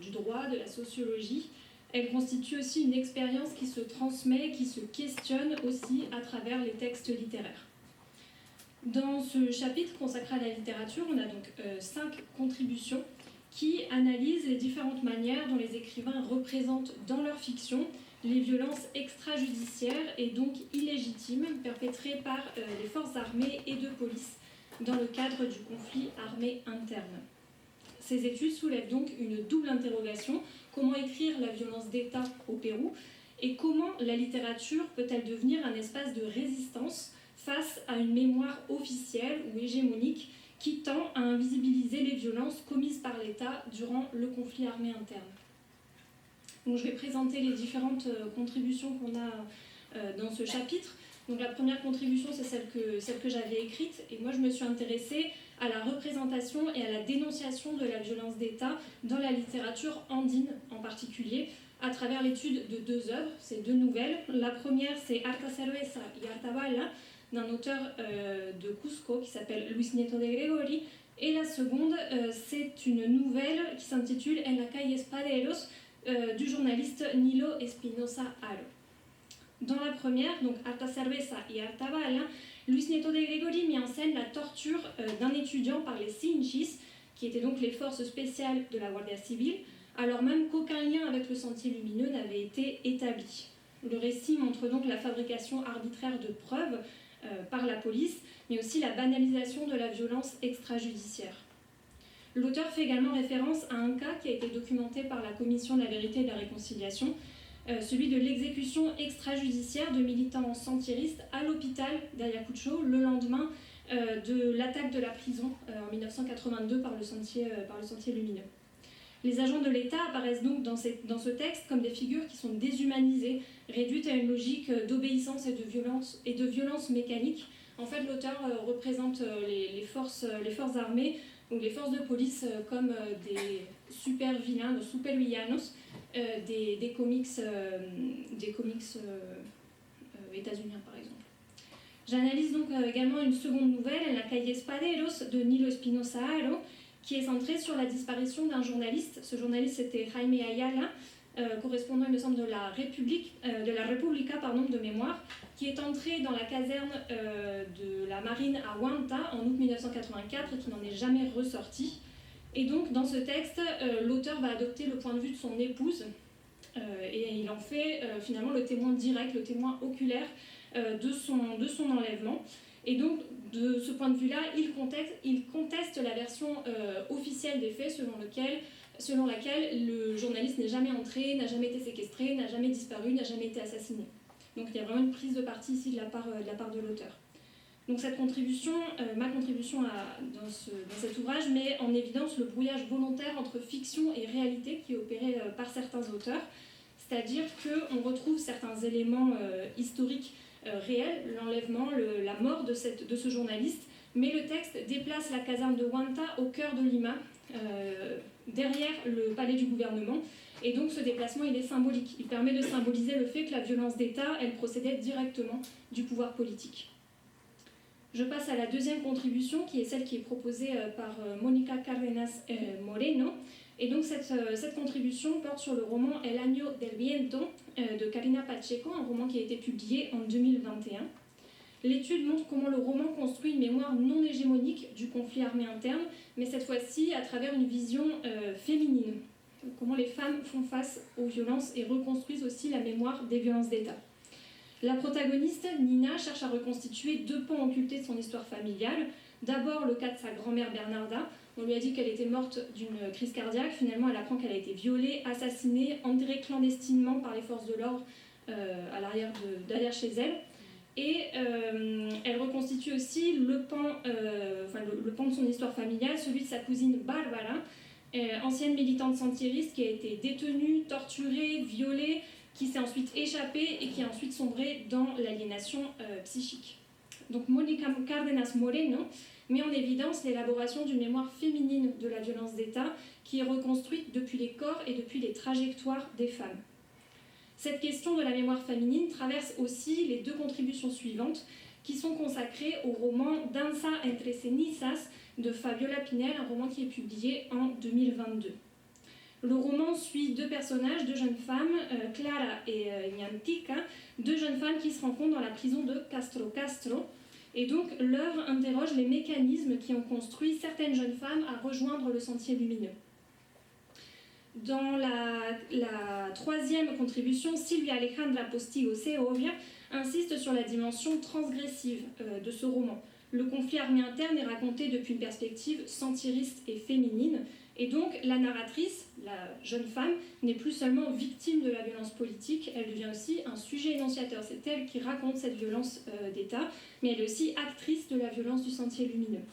du droit, de la sociologie. Elle constitue aussi une expérience qui se transmet, qui se questionne aussi à travers les textes littéraires. Dans ce chapitre consacré à la littérature, on a donc 5 contributions qui analysent les différentes manières dont les écrivains représentent dans leur fiction les violences extrajudiciaires et donc illégitimes perpétrées par les forces armées et de police dans le cadre du conflit armé interne. Ces études soulèvent donc une double interrogation: comment écrire la violence d'État au Pérou et comment la littérature peut-elle devenir un espace de résistance face à une mémoire officielle ou hégémonique qui tend à invisibiliser les violences commises par l'État durant le conflit armé interne. Donc, je vais présenter les différentes contributions qu'on a dans ce chapitre. Donc, la première contribution, c'est celle que j'avais écrite, et moi je me suis intéressée à la représentation et à la dénonciation de la violence d'État dans la littérature andine en particulier, à travers l'étude de 2 œuvres, ces 2 nouvelles. La première, c'est Harta Cerveza y Harta Bala, d'un auteur de Cusco qui s'appelle Luis Nieto de Gregori, et la seconde, c'est une nouvelle qui s'intitule En la calle Espaderos, du journaliste Nilo Espinosa Aro. Dans la première, donc Harta Cerveza y Harta Bala, Luis Nieto de Gregori met en scène la torture d'un étudiant par les Sinchis, qui étaient donc les forces spéciales de la Guardia Civile, alors même qu'aucun lien avec le Sentier Lumineux n'avait été établi. Le récit montre donc la fabrication arbitraire de preuves par la police, mais aussi la banalisation de la violence extrajudiciaire. L'auteur fait également référence à un cas qui a été documenté par la Commission de la vérité et de la réconciliation, celui de l'exécution extrajudiciaire de militants sentieristes à l'hôpital d'Ayacucho le lendemain de l'attaque de la prison en 1982 par le Sentier Lumineux. Les agents de l'État apparaissent donc dans ce texte comme des figures qui sont déshumanisées, réduites à une logique d'obéissance et de violence mécanique. En fait, l'auteur représente les forces armées ou les forces de police comme des super vilains, des super villanos, des comics états-uniens par exemple. J'analyse donc également une seconde nouvelle, La Calle Espaderos de Nilo Espinosa Aro, qui est centrée sur la disparition d'un journaliste. Ce journaliste c'était Jaime Ayala, correspondant il me semble de la República de mémoire, qui est entré dans la caserne de la marine à Huanta en août 1984 et qui n'en est jamais ressorti. Et donc dans ce texte, l'auteur va adopter le point de vue de son épouse et il en fait finalement le témoin direct, le témoin oculaire de son enlèvement. Et donc, de ce point de vue-là, il conteste la version officielle des faits selon laquelle le journaliste n'est jamais entré, n'a jamais été séquestré, n'a jamais disparu, n'a jamais été assassiné. Donc il y a vraiment une prise de parti ici de la part de l'auteur. Donc cette contribution, ma contribution dans cet ouvrage met en évidence le brouillage volontaire entre fiction et réalité qui est opéré par certains auteurs, c'est-à-dire qu'on retrouve certains éléments historiques réel, l'enlèvement, la mort de ce journaliste, mais le texte déplace la caserne de Huanta au cœur de Lima, derrière le palais du gouvernement, et donc ce déplacement il est symbolique. Il permet de symboliser le fait que la violence d'État, elle procédait directement du pouvoir politique. Je passe à la deuxième contribution, qui est celle qui est proposée par Mónica Cárdenas Moreno. Et donc cette contribution porte sur le roman El Año del Viento de Karina Pacheco, un roman qui a été publié en 2021. L'étude montre comment le roman construit une mémoire non hégémonique du conflit armé interne, mais cette fois-ci à travers une vision féminine. Comment les femmes font face aux violences et reconstruisent aussi la mémoire des violences d'État. La protagoniste, Nina, cherche à reconstituer deux pans occultés de son histoire familiale. D'abord le cas de sa grand-mère Bernarda. On lui a dit qu'elle était morte d'une crise cardiaque. Finalement, elle apprend qu'elle a été violée, assassinée, enterrée clandestinement par les forces de l'ordre à l'arrière chez elle. Et elle reconstitue aussi le pan de son histoire familiale, celui de sa cousine Barbara, ancienne militante sentieriste qui a été détenue, torturée, violée, qui s'est ensuite échappée et qui a ensuite sombré dans l'aliénation psychique. Donc Mónica Cárdenas Moreno met en évidence l'élaboration d'une mémoire féminine de la violence d'État qui est reconstruite depuis les corps et depuis les trajectoires des femmes. Cette question de la mémoire féminine traverse aussi les deux contributions suivantes qui sont consacrées au roman Danza entre cenizas de Fabiola Pinel, un roman qui est publié en 2022. Le roman suit deux personnages, deux jeunes femmes, Clara et Ñantica, deux jeunes femmes qui se rencontrent dans la prison de Castro Castro. Et donc l'œuvre interroge les mécanismes qui ont construit certaines jeunes femmes à rejoindre le Sentier Lumineux. Dans la troisième contribution, Silvia Alejandra Postigo Segovia insiste sur la dimension transgressive de ce roman. Le conflit armé interne est raconté depuis une perspective sentieriste et féminine, et donc la narratrice, la jeune femme, n'est plus seulement victime de la violence politique, elle devient aussi un sujet énonciateur. C'est elle qui raconte cette violence d'État, mais elle est aussi actrice de la violence du Sentier Lumineux.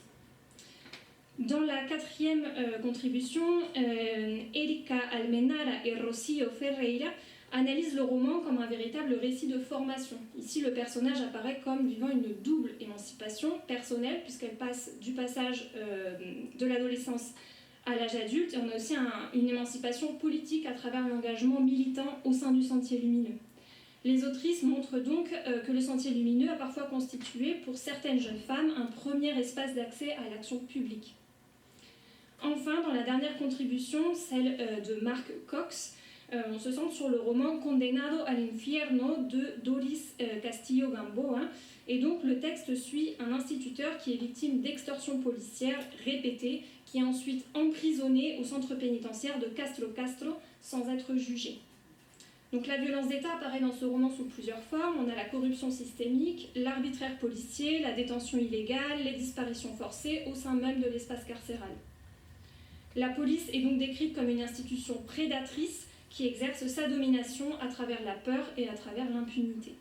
Dans la quatrième contribution, Erika Almenara et Rocío Ferreira analysent le roman comme un véritable récit de formation. Ici, le personnage apparaît comme vivant une double émancipation personnelle, puisqu'elle passe du passage de l'adolescence à l'âge adulte, et on a aussi une émancipation politique à travers l'engagement militant au sein du Sentier Lumineux. Les autrices montrent donc que le Sentier Lumineux a parfois constitué, pour certaines jeunes femmes, un premier espace d'accès à l'action publique. Enfin, dans la dernière contribution, celle de Marc Cox, On se centre sur le roman Condenado al infierno de Doris Castillo Gamboa. Et donc le texte suit un instituteur qui est victime d'extorsions policières répétées, qui est ensuite emprisonné au centre pénitentiaire de Castro sans être jugé. Donc la violence d'État apparaît dans ce roman sous plusieurs formes. On a la corruption systémique, l'arbitraire policier, la détention illégale, les disparitions forcées au sein même de l'espace carcéral. La police est donc décrite comme une institution prédatrice qui exerce sa domination à travers la peur et à travers l'impunité.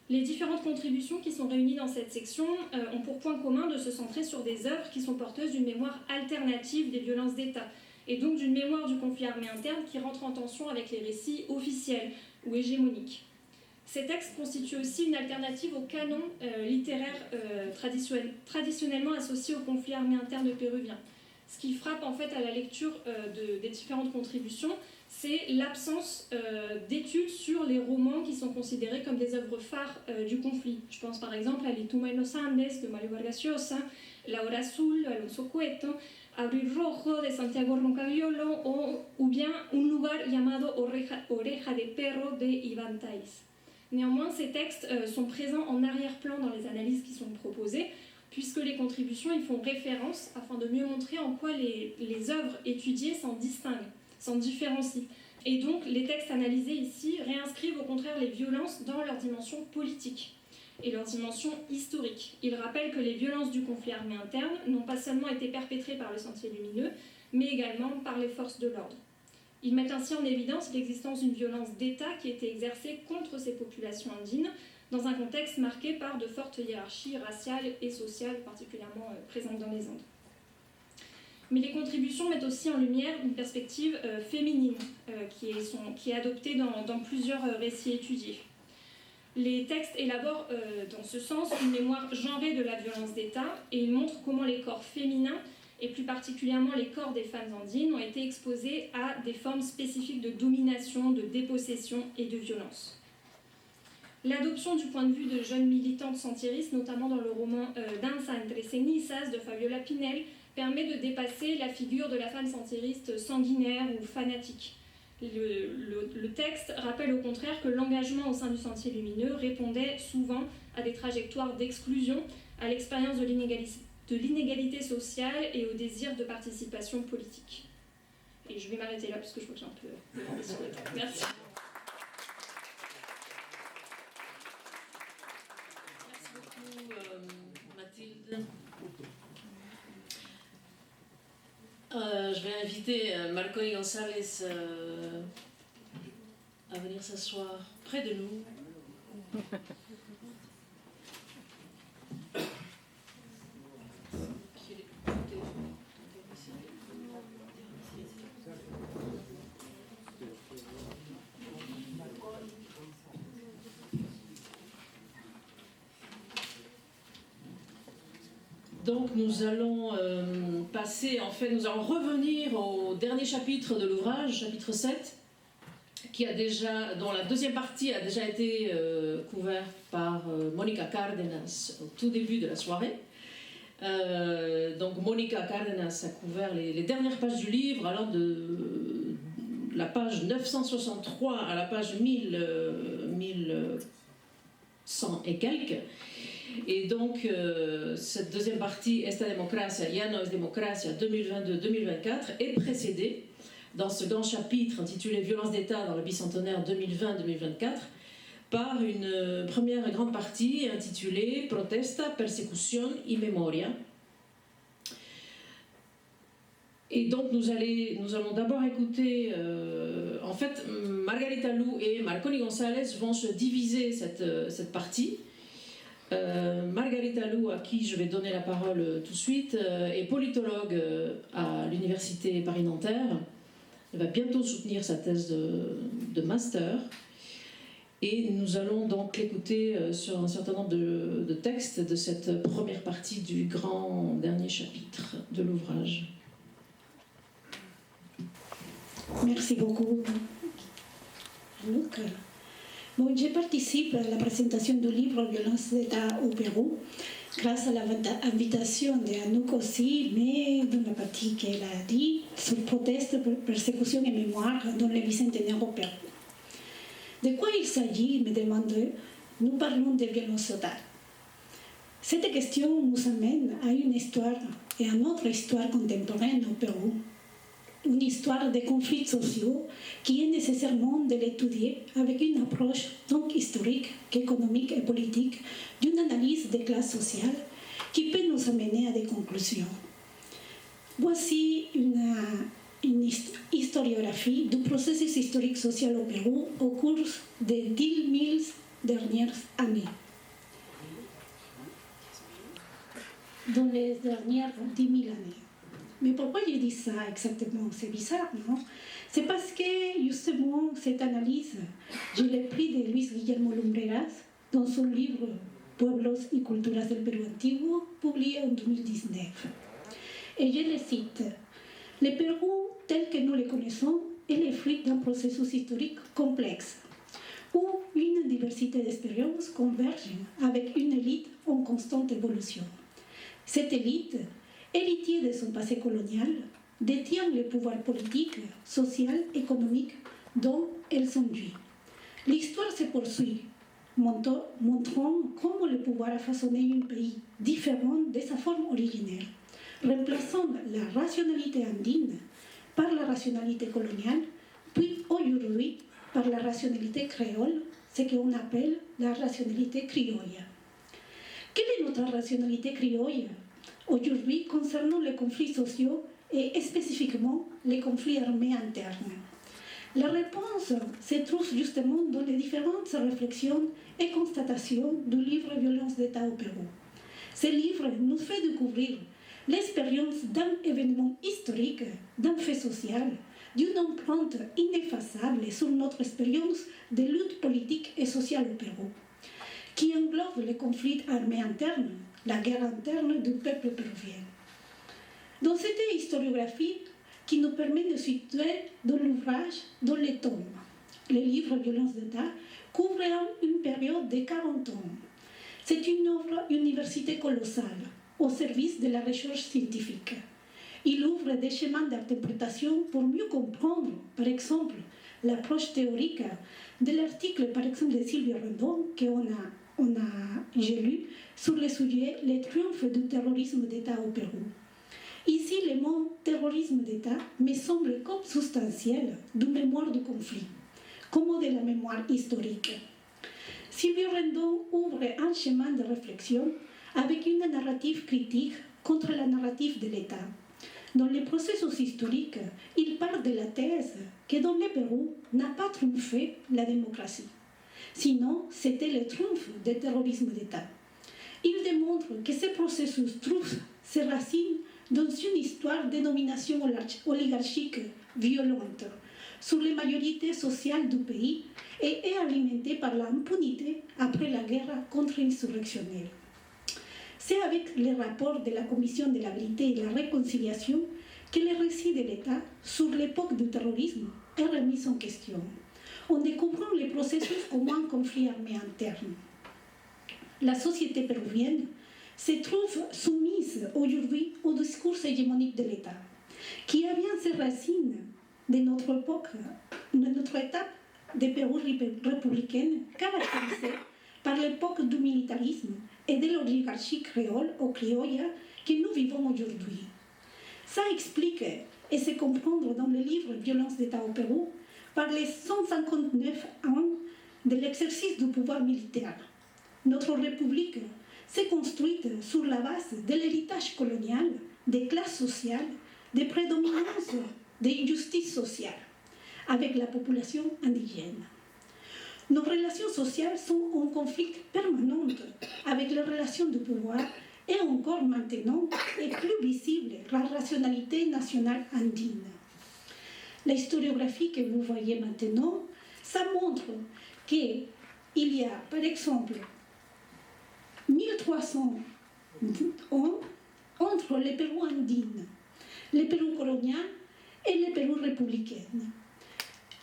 Les différentes contributions qui sont réunies dans cette section ont pour point commun de se centrer sur des œuvres qui sont porteuses d'une mémoire alternative des violences d'État, et donc d'une mémoire du conflit armé interne qui rentre en tension avec les récits officiels ou hégémoniques. Ces textes constituent aussi une alternative au canon littéraire traditionnellement associé au conflit armé interne péruvien. Ce qui frappe en fait à la lecture des différentes contributions, c'est l'absence d'études sur les romans qui sont considérés comme des œuvres phares du conflit. Je pense par exemple à Les Tumbas en los Andes de Mario Vargas Llosa, La Hora Azul de Alonso Cueto, Abril Rojo de Santiago Roncagliolo ou bien Un lugar llamado Oreja de Perro de Iván Thaís. Néanmoins, ces textes sont présents en arrière-plan dans les analyses qui sont proposées, puisque les contributions y font référence afin de mieux montrer en quoi les œuvres étudiées s'en distinguent, s'en différencient. Et donc, les textes analysés ici réinscrivent au contraire les violences dans leur dimension politique et leur dimension historique. Ils rappellent que les violences du conflit armé interne n'ont pas seulement été perpétrées par le Sentier Lumineux, mais également par les forces de l'ordre. Ils mettent ainsi en évidence l'existence d'une violence d'État qui était exercée contre ces populations andines, dans un contexte marqué par de fortes hiérarchies raciales et sociales particulièrement présentes dans les Andes. Mais les contributions mettent aussi en lumière une perspective féminine qui est adoptée dans plusieurs récits étudiés. Les textes élaborent dans ce sens une mémoire genrée de la violence d'État et ils montrent comment les corps féminins, et plus particulièrement les corps des femmes andines, ont été exposés à des formes spécifiques de domination, de dépossession et de violence. L'adoption du point de vue de jeunes militantes sentieristes, notamment dans le roman Danza entre cenizas de Fabiola Pinel, permet de dépasser la figure de la femme sentieriste sanguinaire ou fanatique. Le texte rappelle au contraire que l'engagement au sein du Sentier Lumineux répondait souvent à des trajectoires d'exclusion, à l'expérience de l'inégalité sociale et au désir de participation politique. Et je vais m'arrêter là parce que je vois que j'ai un peu demandé sur le temps. Merci. Mathilde. Je vais inviter Marconi González à venir s'asseoir près de nous. Donc nous allons nous allons revenir au dernier chapitre de l'ouvrage, chapitre 7, dont la deuxième partie a déjà été couverte par Mónica Cárdenas au tout début de la soirée. Donc Mónica Cárdenas a couvert les dernières pages du livre, allant de la page 963 à la page 1100 et quelques. Et donc, cette deuxième partie, Esta Democracia, Ya no es Democracia 2022-2024, est précédée, dans ce grand chapitre intitulé Violence d'État dans le bicentenaire 2020-2024, par une première grande partie intitulée Protesta, Persecución y Memoria. Et donc, nous allons d'abord écouter... en fait, Margarita Lou et Marconi González vont se diviser cette partie. Margarita Lou, à qui je vais donner la parole tout de suite, est politologue à l'université Paris-Nanterre. Elle va bientôt soutenir sa thèse de master. Et nous allons donc l'écouter sur un certain nombre de textes de cette première partie du grand dernier chapitre de l'ouvrage. Merci beaucoup, Anouk. Bon, je participe à la présentation du livre Violence d'État au Pérou. grâce à l'invitation d'Anouk aussi, mais dans la partie qu'elle a dit, sur proteste, persécution et mémoire dans le bicentenaire au Pérou. De quoi il s'agit, me demande. Nous parlons de violences totales. Cette question nous amène à une histoire et à notre histoire contemporaine au Pérou. Une histoire de conflits sociaux qui est nécessairement de l'étudier avec une approche donc historique qu'économique et politique d'une analyse des classes sociales qui peut nous amener à des conclusions. Voici une historiographie du processus historique social au Pérou au cours des 10 000 dernières années. Dans les dernières 10 000 années. Mais pourquoi je dis ça exactement? C'est bizarre, non? C'est parce que justement cette analyse, je l'ai pris de Luis Guillermo Lumbreras dans son livre Pueblos y Culturas del Perú Antiguo, publié en 2019. Et je le cite: le Pérou tel que nous le connaissons est le fruit d'un processus historique complexe, où une diversité d'expériences converge avec une élite en constante évolution. Cette élite, héritier de son passé colonial, détient le pouvoir politique, social, économique dont elle s'enduit. L'histoire se poursuit, montrant comment le pouvoir a façonné un pays différent de sa forme originelle, remplaçant la rationalité andine par la rationalité coloniale, puis aujourd'hui par la rationalité créole, ce qu'on appelle la rationalité criolla. Quelle est notre rationalité criolla aujourd'hui concernant les conflits sociaux et spécifiquement les conflits armés internes? La réponse se trouve justement dans les différentes réflexions et constatations du livre Violence d'État au Pérou. Ce livre nous fait découvrir l'expérience d'un événement historique, d'un fait social, d'une empreinte ineffaçable sur notre expérience de lutte politique et sociale au Pérou, qui englobe les conflits armés internes, la guerre interne du peuple péruvien. Dans cette historiographie qui nous permet de situer dans l'ouvrage, dans les tomes, le livre Violence d'État couvre une période de 40 ans. C'est une œuvre université colossale au service de la recherche scientifique. Il ouvre des chemins d'interprétation pour mieux comprendre, par exemple, l'approche théorique de l'article, par exemple, de Sylvie Rendon, j'ai lu sur le sujet « Les triomphes du terrorisme d'État au Pérou ». Ici, le mot « terrorisme d'État » me semble comme substantiel d'une mémoire du conflit, comme de la mémoire historique. Sylvie Rendon ouvre un chemin de réflexion avec une narrative critique contre la narrative de l'État. Dans le processus historique, il part de la thèse que dans le Pérou n'a pas triomphé la démocratie. Sinon, c'était le triomphe du terrorisme d'État. Il démontre que ce processus trouve ses racines dans une histoire de domination oligarchique violente sur les majorités sociales du pays et est alimentée par l'impunité après la guerre contre-insurrectionnelle. C'est avec les rapports de la Commission de la vérité et la réconciliation que le récit de l'État sur l'époque du terrorisme est remis en question. On découvre le processus comme un conflit armé interne. La société péruvienne se trouve soumise aujourd'hui au discours hégémonique de l'État, qui a bien ses racines de notre époque, de notre étape de Pérou républicaine, caractérisée par l'époque du militarisme et de l'oligarchie créole ou criolla que nous vivons aujourd'hui. Ça explique et se comprendre dans le livre Violence d'État au Pérou par les 159 ans de l'exercice du pouvoir militaire. Notre République s'est construite sur la base de l'héritage colonial, des classes sociales, des prédominances, des injustices sociales avec la population indigène. Nos relations sociales sont en conflit permanent avec les relations de pouvoir et encore maintenant est plus visible la rationalité nationale andine. La historiographie que vous voyez maintenant, ça montre qu'il y a, par exemple, 1300 ans entre le Pérou andine, le Pérou colonial et le Pérou républicain.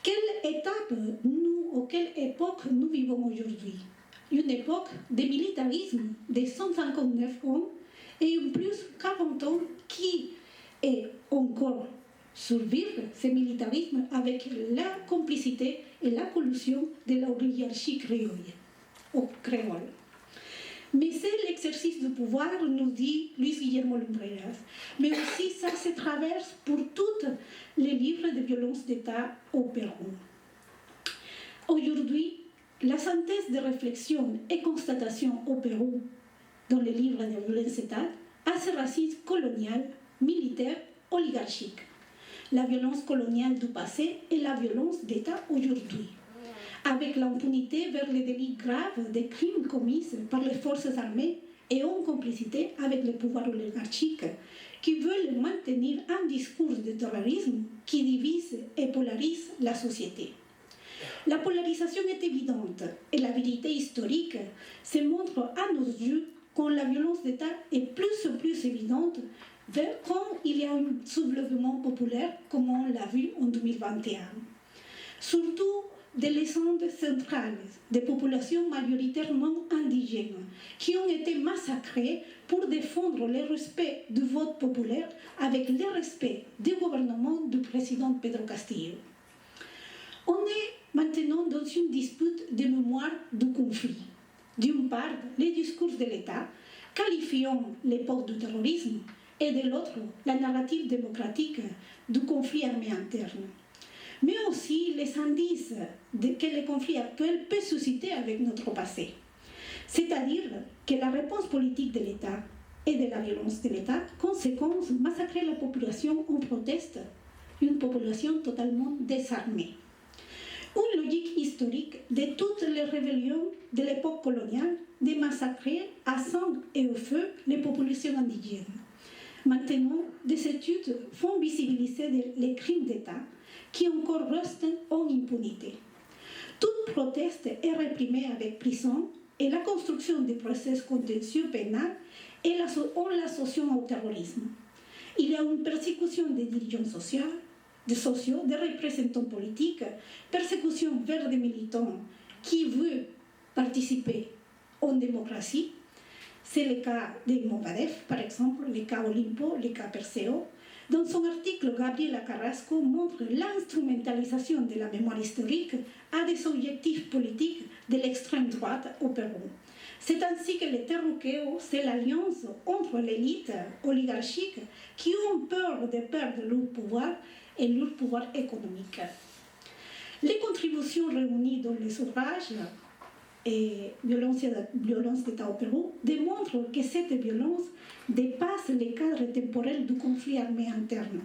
Quelle étape ou quelle époque nous vivons aujourd'hui? une époque de militarisme de 159 ans et en plus 40 ans qui est encore survivre ce militarisme avec la complicité et la collusion de l'oligarchie créole. Mais c'est l'exercice du pouvoir, nous dit Luis Guillermo Lumbreras. Mais aussi, ça se traverse pour tous les livres de violence d'État au Pérou. Aujourd'hui, la synthèse de réflexion et constatation au Pérou dans les livres de violence d'État a ses racines coloniales, militaires, oligarchiques. La violence coloniale du passé et la violence d'État aujourd'hui, avec l'impunité vers les délits graves des crimes commis par les forces armées et en complicité avec le pouvoir oligarchique qui veulent maintenir un discours de terrorisme qui divise et polarise la société. La polarisation est évidente et la vérité historique se montre à nos yeux quand la violence d'État est plus en plus évidente quand il y a un soulèvement populaire comme on l'a vu en 2021. Surtout des légendes centrales, des populations majoritairement indigènes qui ont été massacrées pour défendre le respect du vote populaire avec le respect du gouvernement du président Pedro Castillo. On est maintenant dans une dispute de mémoire du conflit. D'une part, les discours de l'État qualifiant l'époque du terrorisme et de l'autre, la narrative démocratique du conflit armé interne. Mais aussi les indices que le conflit actuel peut susciter avec notre passé. C'est-à-dire que la réponse politique de l'État et de la violence de l'État, conséquence, massacrer la population en proteste, une population totalement désarmée. Une logique historique de toutes les rébellions de l'époque coloniale de massacrer à sang et au feu les populations indigènes. Maintenant, des études font visibiliser les crimes d'État qui encore restent en impunité. Toute proteste est réprimée avec prison et la construction des procès contentieux pénals en l'associant au terrorisme. Il y a une persécution des dirigeants sociaux, des représentants politiques, persécution vers des militants qui veulent participer en démocratie. C'est le cas de Movadef, par exemple, le cas Olimpo, le cas Perseo. Dans son article, Gabriela Carrasco montre l'instrumentalisation de la mémoire historique à des objectifs politiques de l'extrême droite au Pérou. C'est ainsi que le terruqueo, c'est l'alliance entre l'élite oligarchique qui ont peur de perdre leur pouvoir et leur pouvoir économique. Les contributions réunies dans les ouvrages et violence d'État au Pérou démontrent que cette violence dépasse le cadre temporel du conflit armé interne.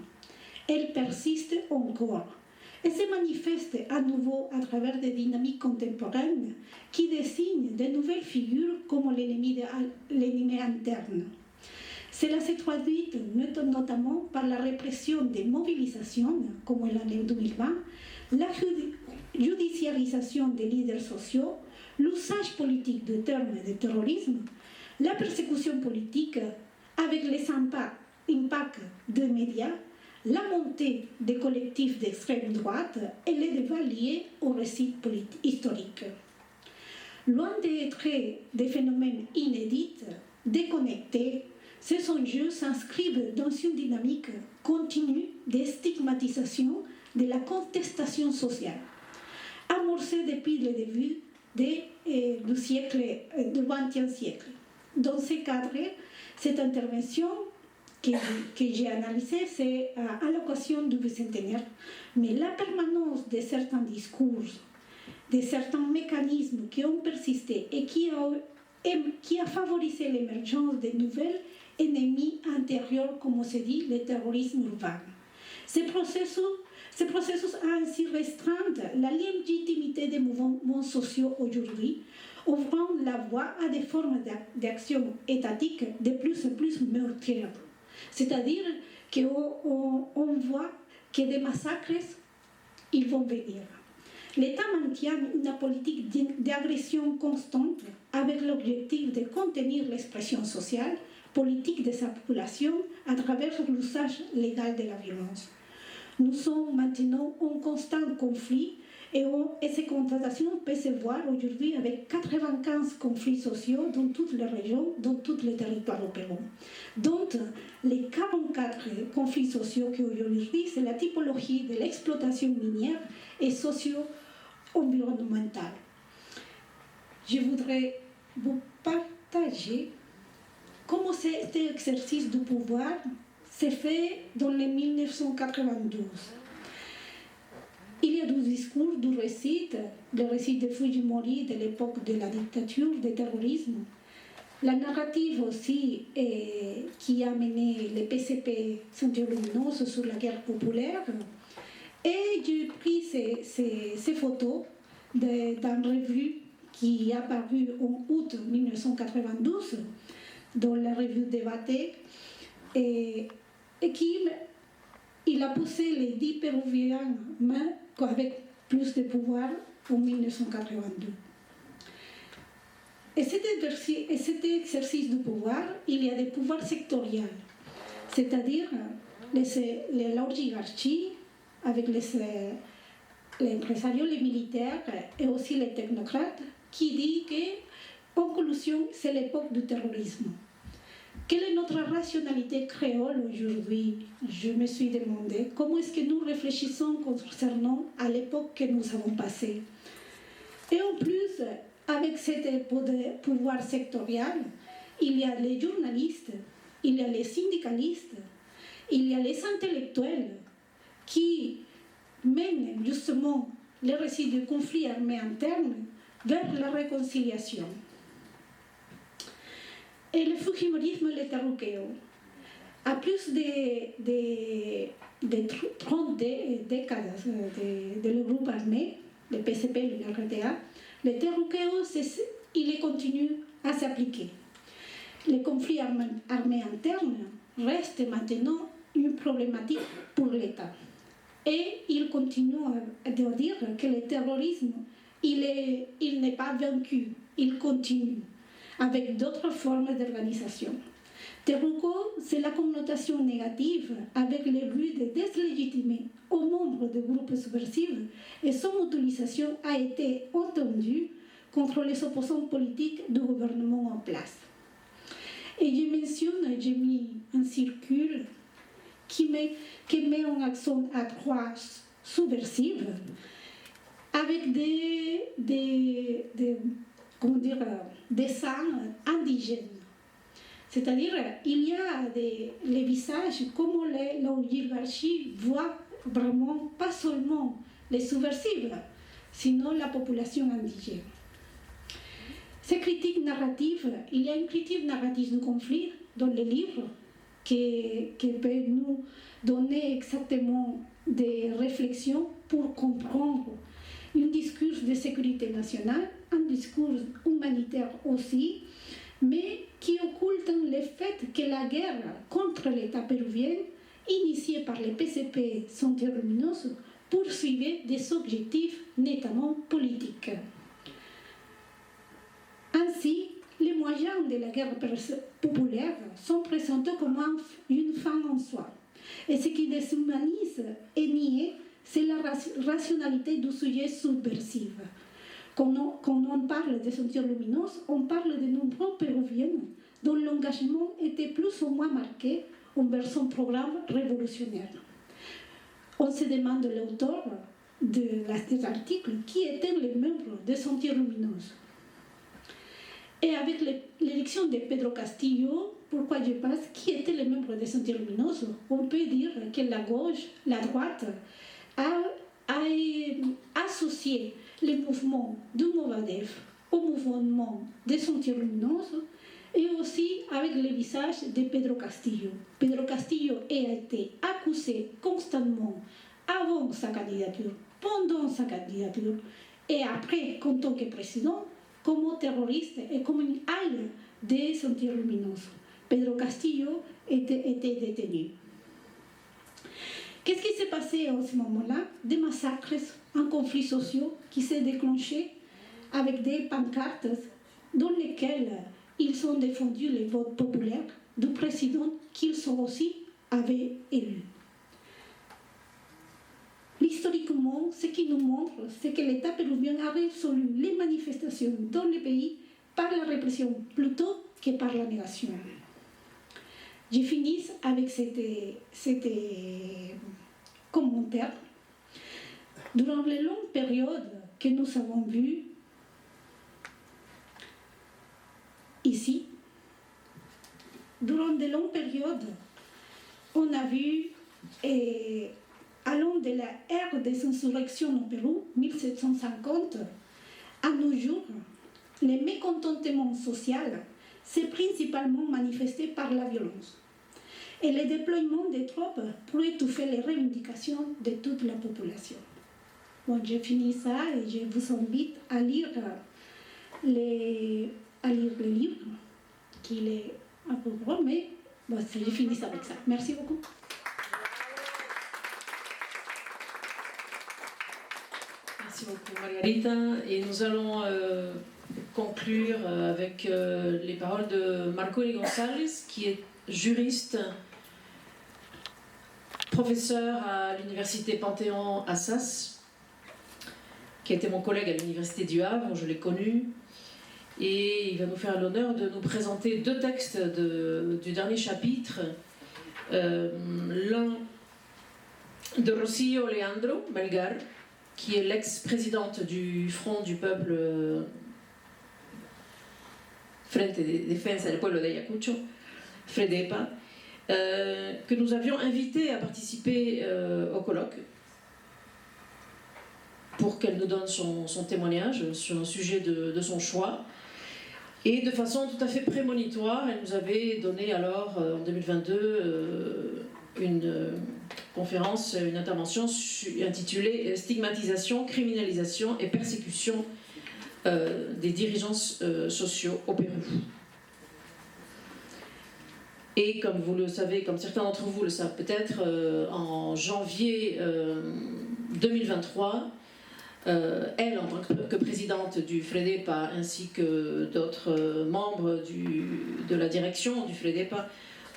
Elle persiste encore et se manifeste à nouveau à travers des dynamiques contemporaines qui dessinent de nouvelles figures comme l'ennemi interne. Cela se traduit notamment par la répression des mobilisations, comme l'année 2020, la judiciarisation des leaders sociaux, l'usage politique du terme de terrorisme, la persécution politique avec les impacts des médias, la montée des collectifs d'extrême droite et les débats liés au récit historique. Loin d'être des phénomènes inédits, déconnectés, ces enjeux s'inscrivent dans une dynamique continue de stigmatisation de la contestation sociale, amorcée depuis le début du XXe siècle. Dans ce cadre, cette intervention que j'ai analysée, c'est à l'occasion du bicentenaire, mais la permanence de certains discours, de certains mécanismes qui ont persisté et qui a favorisé l'émergence de nouvelles ennemis intérieurs, comme on se dit, le terrorisme urbain. Ce processus a ainsi restreint la légitimité des mouvements sociaux aujourd'hui, ouvrant la voie à des formes d'action étatique de plus en plus meurtrières. C'est-à-dire qu'on voit que des massacres, ils vont venir. L'État maintient une politique d'agression constante avec l'objectif de contenir l'expression sociale, politique de sa population à travers l'usage légal de la violence. Nous sommes maintenant en constant conflit Et ces constatations peuvent se voir aujourd'hui avec 95 conflits sociaux dans toutes les régions, dans tous les territoires au Pérou. Donc, les 44 conflits sociaux qu'aujourd'hui, c'est la typologie de l'exploitation minière et socio-environnementale. Je voudrais vous partager comment cet exercice du pouvoir s'est fait dans les 1992. Il y a du discours, le récit de Fujimori de l'époque de la dictature, du terrorisme. La narrative aussi qui a mené les PCP Sentiers Lumineux sur la guerre populaire. Et j'ai pris ces photos d'une revue qui est apparue en août 1992 dans la revue Debate et qui il a poussé les 10 Péruviens avec plus de pouvoir en 1982. Et cet exercice du pouvoir, il y a des pouvoirs sectoriels, c'est-à-dire l'oligarchie avec les empresarios, les militaires et aussi les technocrates, qui dit qu'en conclusion, c'est l'époque du terrorisme. Quelle est notre rationalité créole aujourd'hui? Je me suis demandé comment est-ce que nous réfléchissons concernant à l'époque que nous avons passée. Et en plus, avec ce pouvoir sectoriel, il y a les journalistes, il y a les syndicalistes, il y a les intellectuels qui mènent justement les récits de conflits armés internes vers la réconciliation. Et le fujimorisme et le terruqueo. À plus de 30 décades de le groupe armé, le PCP et le RTA, le terruqueo, il continue à s'appliquer. Les conflits armés internes restent maintenant une problématique pour l'État. Et il continue à dire que le terrorisme, il n'est pas vaincu, il continue, avec d'autres formes d'organisation. Terruco, c'est la connotation négative avec le but de déslégitimer aux membres de groupes subversifs et son utilisation a été entendue contre les opposants politiques du gouvernement en place. Et j'ai mis un circule qui met en accent à trois subversives avec des sangs indigènes. C'est-à-dire, il y a les visages, comment l'oligarchie voit vraiment, pas seulement les subversifs, sinon la population indigène. Ces critiques narratives, il y a une critique narrative du conflit dans les livres qui peut nous donner exactement des réflexions pour comprendre un discours de sécurité nationale, un discours humanitaire aussi, mais qui occulte le fait que la guerre contre l'État péruvien, initiée par les PCP Sentiers Lumineux, poursuivait des objectifs nettement politiques. Ainsi, les moyens de la guerre populaire sont présentés comme une fin en soi. Et ce qui déshumanise et nie, c'est la rationalité du sujet subversif. Quand on parle de Sentiers Lumineux, on parle de nombreux Péruviens dont l'engagement était plus ou moins marqué envers son programme révolutionnaire. On se demande l'auteur de l'article qui étaient les membres de Sentiers Lumineux. Et avec l'élection de Pedro Castillo, pourquoi je pense qui étaient les membres de Sentiers Lumineux, on peut dire que la gauche, la droite, a associé les mouvements de Movadef au mouvement des Sentiers Lumineux et aussi avec le visage de Pedro Castillo. Pedro Castillo a été accusé constamment avant sa candidature, pendant sa candidature et après, en tant que président, comme terroriste et comme une aile des Sentiers Lumineux. Pedro Castillo était détenu. Qu'est-ce qui s'est passé en ce moment-là? Des massacres, un conflit social qui s'est déclenché avec des pancartes dans lesquelles ils ont défendu les votes populaires du président qu'ils aussi avaient élu. L'histoire historiquement, ce qui nous montre, c'est que l'État péruvien a résolu les manifestations dans le pays par la répression plutôt que par la négation. Je finis avec cet commentaire. Durant les longues périodes que nous avons vues ici, durant de longues périodes, on a vu, allant de la ère des insurrections au Pérou, 1750, à nos jours, le mécontentement social s'est principalement manifesté par la violence et le déploiement des troupes pour étouffer les revendications de toute la population. Bon, j'ai fini ça et je vous invite à lire le livre, qu'il est un peu gros, mais bon, j'ai fini avec ça. Merci beaucoup. Merci beaucoup Margarita. Et nous allons conclure avec les paroles de Marconi González, qui est juriste, professeur à l'université Panthéon-Assas, qui a été mon collègue à l'université du Havre, je l'ai connu, et il va nous faire l'honneur de nous présenter deux textes du dernier chapitre, l'un de Rocío Leandro Melgar, qui est l'ex-présidente du Front du Peuple Frente de Defensa del Pueblo de Ayacucho, FREDEPA, que nous avions invité à participer au colloque pour qu'elle nous donne son témoignage sur un sujet de son choix. Et de façon tout à fait prémonitoire, elle nous avait donné alors, en 2022, une conférence, une intervention intitulée « Stigmatisation, criminalisation et persécution des dirigeants sociaux au Pérou ». Et comme vous le savez, comme certains d'entre vous le savent peut-être, en janvier 2023, elle, en tant que présidente du FREDEPA, ainsi que d'autres membres de la direction du FREDEPA,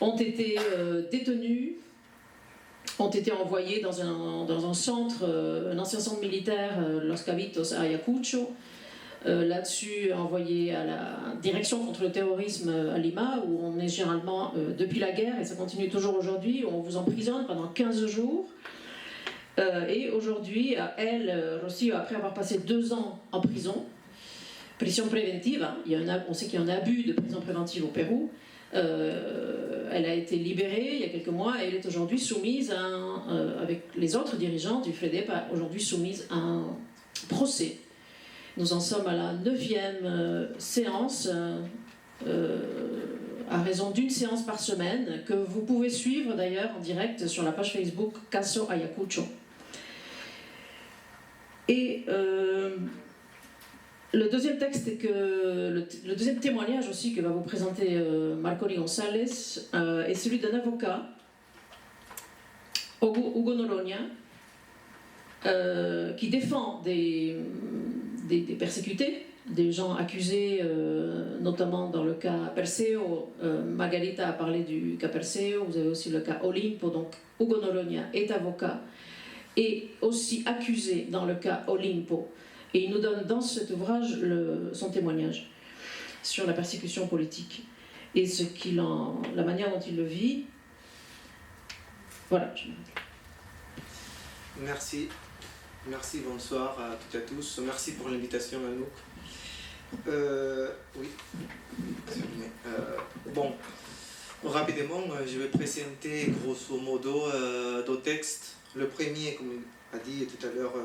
ont été détenus, ont été envoyés dans un centre, un ancien centre militaire, Los Cabitos à Ayacucho, là-dessus envoyés à la direction contre le terrorisme à Lima, où on est généralement, depuis la guerre, et ça continue toujours aujourd'hui, on vous emprisonne pendant 15 jours. Et aujourd'hui, elle, Rocío, après avoir passé 2 ans en prison préventive, on sait qu'il y a un abus de prison préventive au Pérou, elle a été libérée il y a quelques mois et elle est aujourd'hui soumise avec les autres dirigeants du FREDEPA, aujourd'hui soumise à un procès. Nous en sommes à la 9e séance, à raison d'une séance par semaine, que vous pouvez suivre d'ailleurs en direct sur la page Facebook Caso Ayacucho. Et le deuxième texte, le deuxième témoignage aussi que va vous présenter Marconi González est celui d'un avocat, Hugo Noroña, qui défend des persécutés, des gens accusés, notamment dans le cas Perseo. Margarita a parlé du cas Perseo, vous avez aussi le cas Olimpo, donc Hugo Noroña est avocat et aussi accusé dans le cas Olimpo. Et il nous donne dans cet ouvrage son témoignage sur la persécution politique et la manière dont il le vit. Voilà. Merci. Merci, bonsoir à toutes et à tous. Merci pour l'invitation, Anouk. Oui. Bon, rapidement, je vais présenter grosso modo 2 textes. Le premier, comme a dit tout à l'heure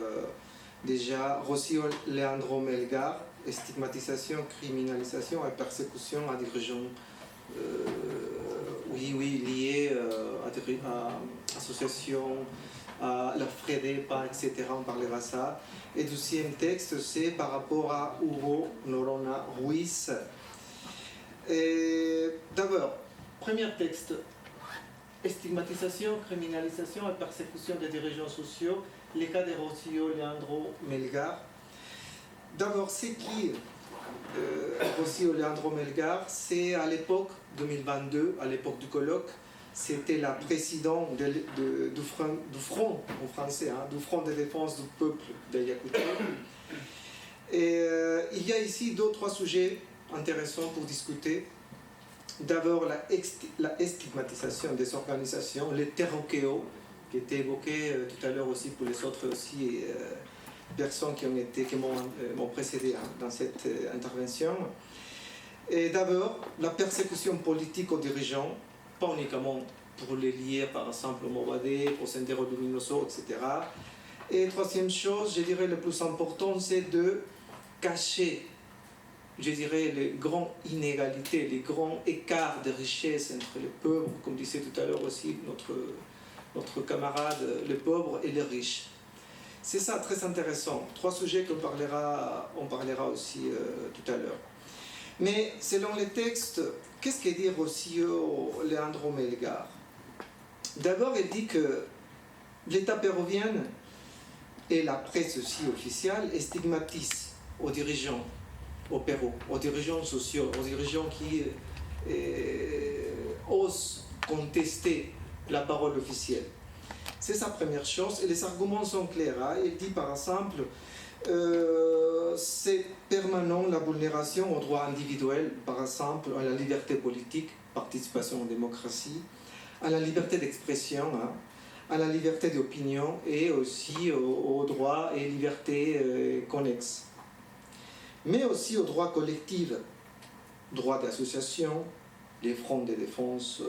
déjà, Rocío Leandro Melgar, stigmatisation, criminalisation et persécution à dirigeants liés à associations, à la FREDEPA, etc. On parlera ça. Et deuxième texte, c'est par rapport à Hugo Noroña Ruiz. D'abord, premier texte, stigmatisation, criminalisation et persécution des dirigeants sociaux, les cas de Rocío Leandro Melgar. D'abord, c'est qui Rocío Leandro Melgar? C'est à l'époque 2022, à l'époque du colloque, c'était la présidente du front en français, hein, du Front de défense du peuple d'Ayacucho. Et il y a ici 2 ou 3 sujets intéressants pour discuter. D'abord, la stigmatisation des organisations, les terroquéos, qui était évoqué tout à l'heure aussi pour les autres aussi, personnes qui m'ont précédé dans cette intervention. Et d'abord, la persécution politique aux dirigeants, pas uniquement pour les lier par exemple au Movadef, au Sendero Luminoso, etc. Et troisième chose, je dirais le plus important, c'est de cacher, je dirais, les grandes inégalités, les grands écarts de richesse entre les pauvres, comme disait tout à l'heure aussi notre camarade, les pauvres et les riches. C'est ça, très intéressant. 3 sujets qu'on parlera aussi tout à l'heure. Mais selon les textes, qu'est-ce que dit Rocío Leandro Melgar? D'abord, il dit que l'État péruvien et la presse aussi officielle stigmatisent aux dirigeants au Pérou, aux dirigeants sociaux, aux dirigeants qui osent contester la parole officielle. C'est sa première chose, et les arguments sont clairs. Hein. Il dit par exemple, c'est permanent la vulnération aux droits individuels, par exemple à la liberté politique, participation en démocratie, à la liberté d'expression, hein, à la liberté d'opinion et aussi aux droits et libertés connexes. Mais aussi aux droits collectifs, droits d'association, les fronts de défense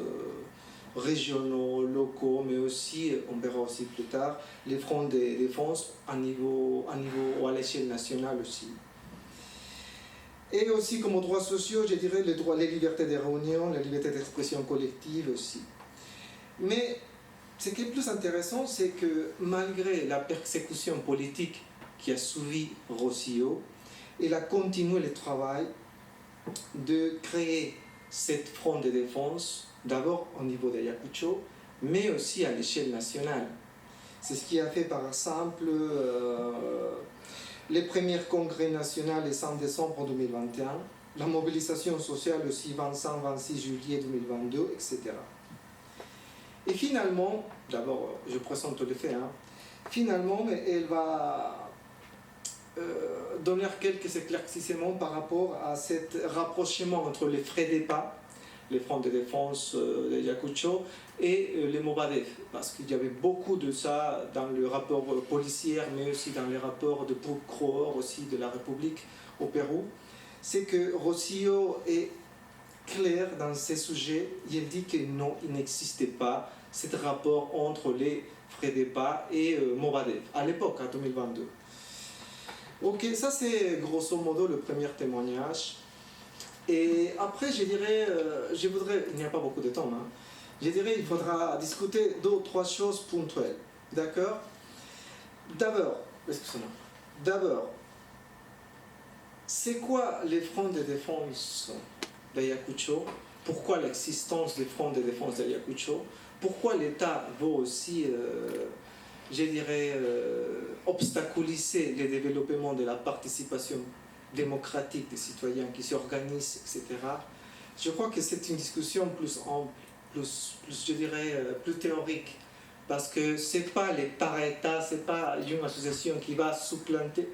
régionaux, locaux, mais aussi, on verra aussi plus tard, les fronts de défense à l'échelle nationale aussi. Et aussi comme droits sociaux, je dirais les libertés de réunion, les libertés d'expression collective aussi. Mais ce qui est plus intéressant, c'est que malgré la persécution politique qui a suivi Rocío, il a continué le travail de créer cette front de défense, d'abord au niveau d'Ayacucho, mais aussi à l'échelle nationale. C'est ce qui a fait par exemple les premiers congrès nationaux le 5 décembre 2021, la mobilisation sociale aussi 25-26 juillet 2022, etc. Et finalement, d'abord je présente les faits, hein, finalement elle va donner quelques éclaircissements par rapport à ce rapprochement entre les FREDEPA, les fronts de défense d'Ayacucho, et les Movadef, parce qu'il y avait beaucoup de ça dans le rapport policier, mais aussi dans les rapports de procureur aussi de la République au Pérou. C'est que Rocío est clair dans ces sujets. Il dit que non, il n'existait pas ce rapport entre les FREDEPA et Movadef, à l'époque, en 2022. Ok, ça c'est grosso modo le premier témoignage. Et après, je dirais, il n'y a pas beaucoup de temps, hein, je dirais il faudra discuter 2 ou 3 choses ponctuelles. D'accord? D'abord, c'est quoi les fronts de défense d'Ayacucho? Pourquoi l'existence des fronts de défense d'Ayacucho? Pourquoi l'État veut aussi, obstaculiser le développement de la participation démocratique des citoyens qui s'organisent, etc. Je crois que c'est une discussion plus ample, plus théorique, parce que ce n'est pas l'État, ce n'est pas une association qui va supplanter,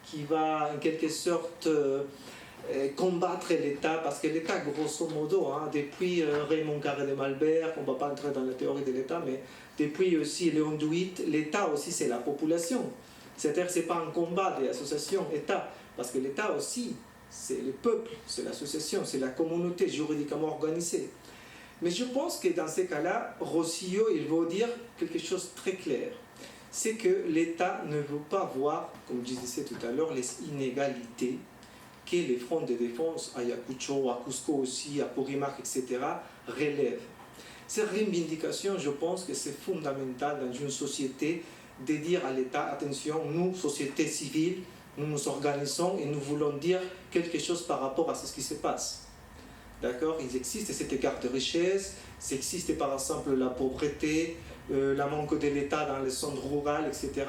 qui va en quelque sorte combattre l'État, parce que l'État, grosso modo, hein, depuis Raymond Carré de Malbert, on ne va pas entrer dans la théorie de l'État, mais depuis aussi Léon Duit, l'État aussi c'est la population. C'est-à-dire que ce n'est pas un combat des associations État, parce que l'État aussi, c'est le peuple, c'est l'association, c'est la communauté juridiquement organisée. Mais je pense que dans ces cas-là, Rocío, il veut dire quelque chose de très clair. C'est que l'État ne veut pas voir, comme je disais tout à l'heure, les inégalités que les fronts de défense à Ayacucho, à Cusco aussi, à Purimac, etc. relèvent. Ces revendications, je pense que c'est fondamental dans une société de dire à l'État, attention, nous, société civile, nous nous organisons et nous voulons dire quelque chose par rapport à ce qui se passe. D'accord? Il existe cet écart de richesse, il existe par exemple la pauvreté, la manque de l'État dans les zones rurales, etc.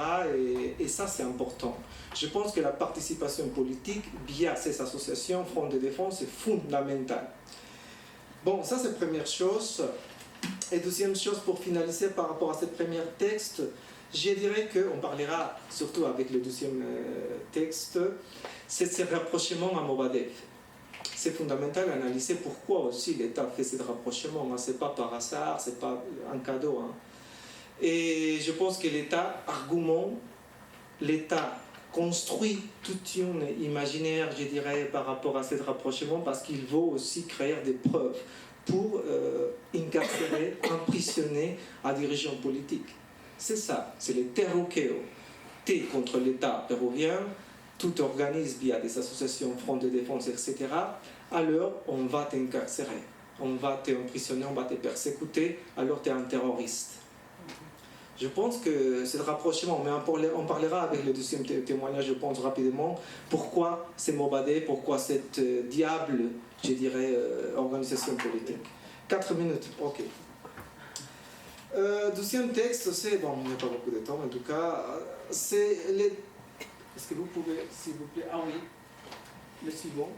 Et ça, c'est important. Je pense que la participation politique via ces associations, Front de défense, est fondamentale. Bon, ça c'est la première chose. Et deuxième chose, pour finaliser par rapport à ce premier texte, je dirais qu'on parlera surtout avec le deuxième texte, c'est ce rapprochement à Movadef. C'est fondamental d'analyser pourquoi aussi l'État fait ce rapprochement. Ce n'est pas par hasard, ce n'est pas un cadeau. Hein. Et je pense que l'État argumente, l'État construit toute une imaginaire, je dirais, par rapport à ce rapprochement, parce qu'il veut aussi créer des preuves pour incarcérer, emprisonner un dirigeant politique. C'est ça, c'est le terroqueo. T contre l'État péruvien, tout organisme via des associations, front de défense, etc. Alors, on va t'incarcérer, on va t'emprisonner, on va te persécuter, alors tu es un terroriste. Je pense que c'est le rapprochement, mais on parlera avec le deuxième témoignage, je pense, rapidement, pourquoi c'est Movadef, pourquoi cette diable, je dirais, organisation politique. 4 minutes, ok. Deuxième texte, c'est, bon, il n'y a pas beaucoup de temps, en tout cas, c'est les... Est-ce que vous pouvez, s'il vous plaît, ah oui, le suivant.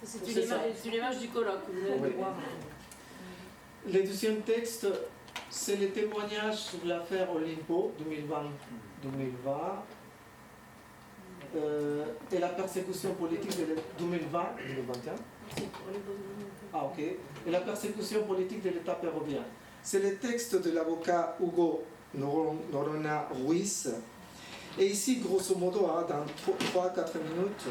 C'est une image du colloque, vous allez le voir. Le deuxième texte, c'est le témoignage sur l'affaire Olimpo 2020 et la persécution politique de 2021. Ah ok. Et la persécution politique de l'État péruvien. C'est le texte de l'avocat Hugo Norona Ruiz. Et ici, grosso modo, dans 3-4 minutes,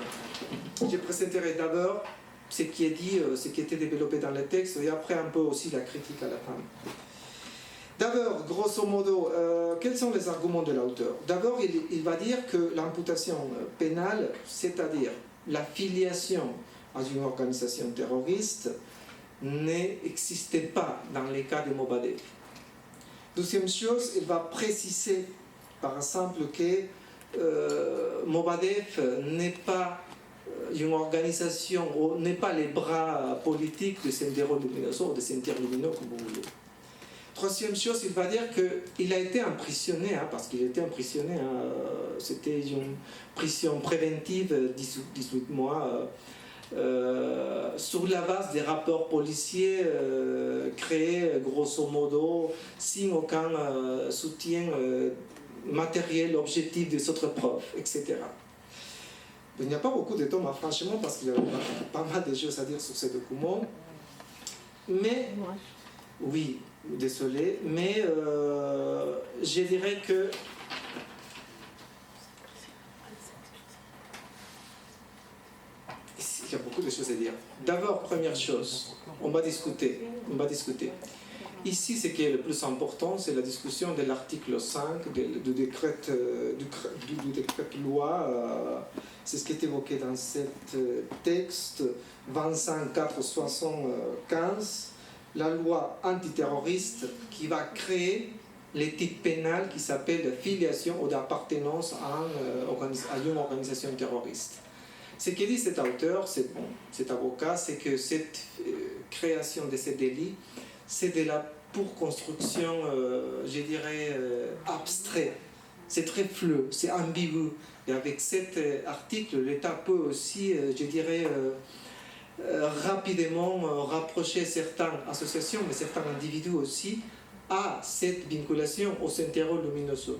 je présenterai d'abord ce qui est dit, ce qui était développé dans le texte, et après un peu aussi la critique à la fin. D'abord, grosso modo, quels sont les arguments de l'auteur? D'abord, il va dire que l'imputation pénale, c'est-à-dire la filiation à une organisation terroriste, n'existait pas dans les cas de Movadef. Deuxième chose, il va préciser, par exemple, que Movadef n'est pas une organisation, n'est pas les bras politiques de Sendero Luminoso ou de Sentier Lumino, comme vous voulez. Troisième chose, il va dire qu'il a été emprisonné, hein, parce qu'il était emprisonné, hein, c'était une prison préventive, 18 mois, sur la base des rapports policiers créés, grosso modo, sans aucun soutien matériel, objectif des autres preuves, etc. Il n'y a pas beaucoup de temps, franchement, parce qu'il y a pas mal de choses à dire sur ces documents. Mais, oui, désolé, mais je dirais que il y a beaucoup de choses à dire. D'abord, première chose, on va discuter. Ici, ce qui est le plus important, c'est la discussion de l'article 5 du décret de loi. C'est ce qui est évoqué dans ce texte 25.475, la loi antiterroriste qui va créer les types pénals qui s'appellent filiation ou d'appartenance à une organisation terroriste. Ce que dit cet auteur, cet avocat, c'est que cette création de ces délits, c'est de la pour construction, je dirais, abstrait. C'est très flou, c'est ambigu. Et avec cet article, l'État peut aussi, je dirais, rapidement rapprocher certaines associations, mais certains individus aussi, à cette vinculation au Sendero Luminoso.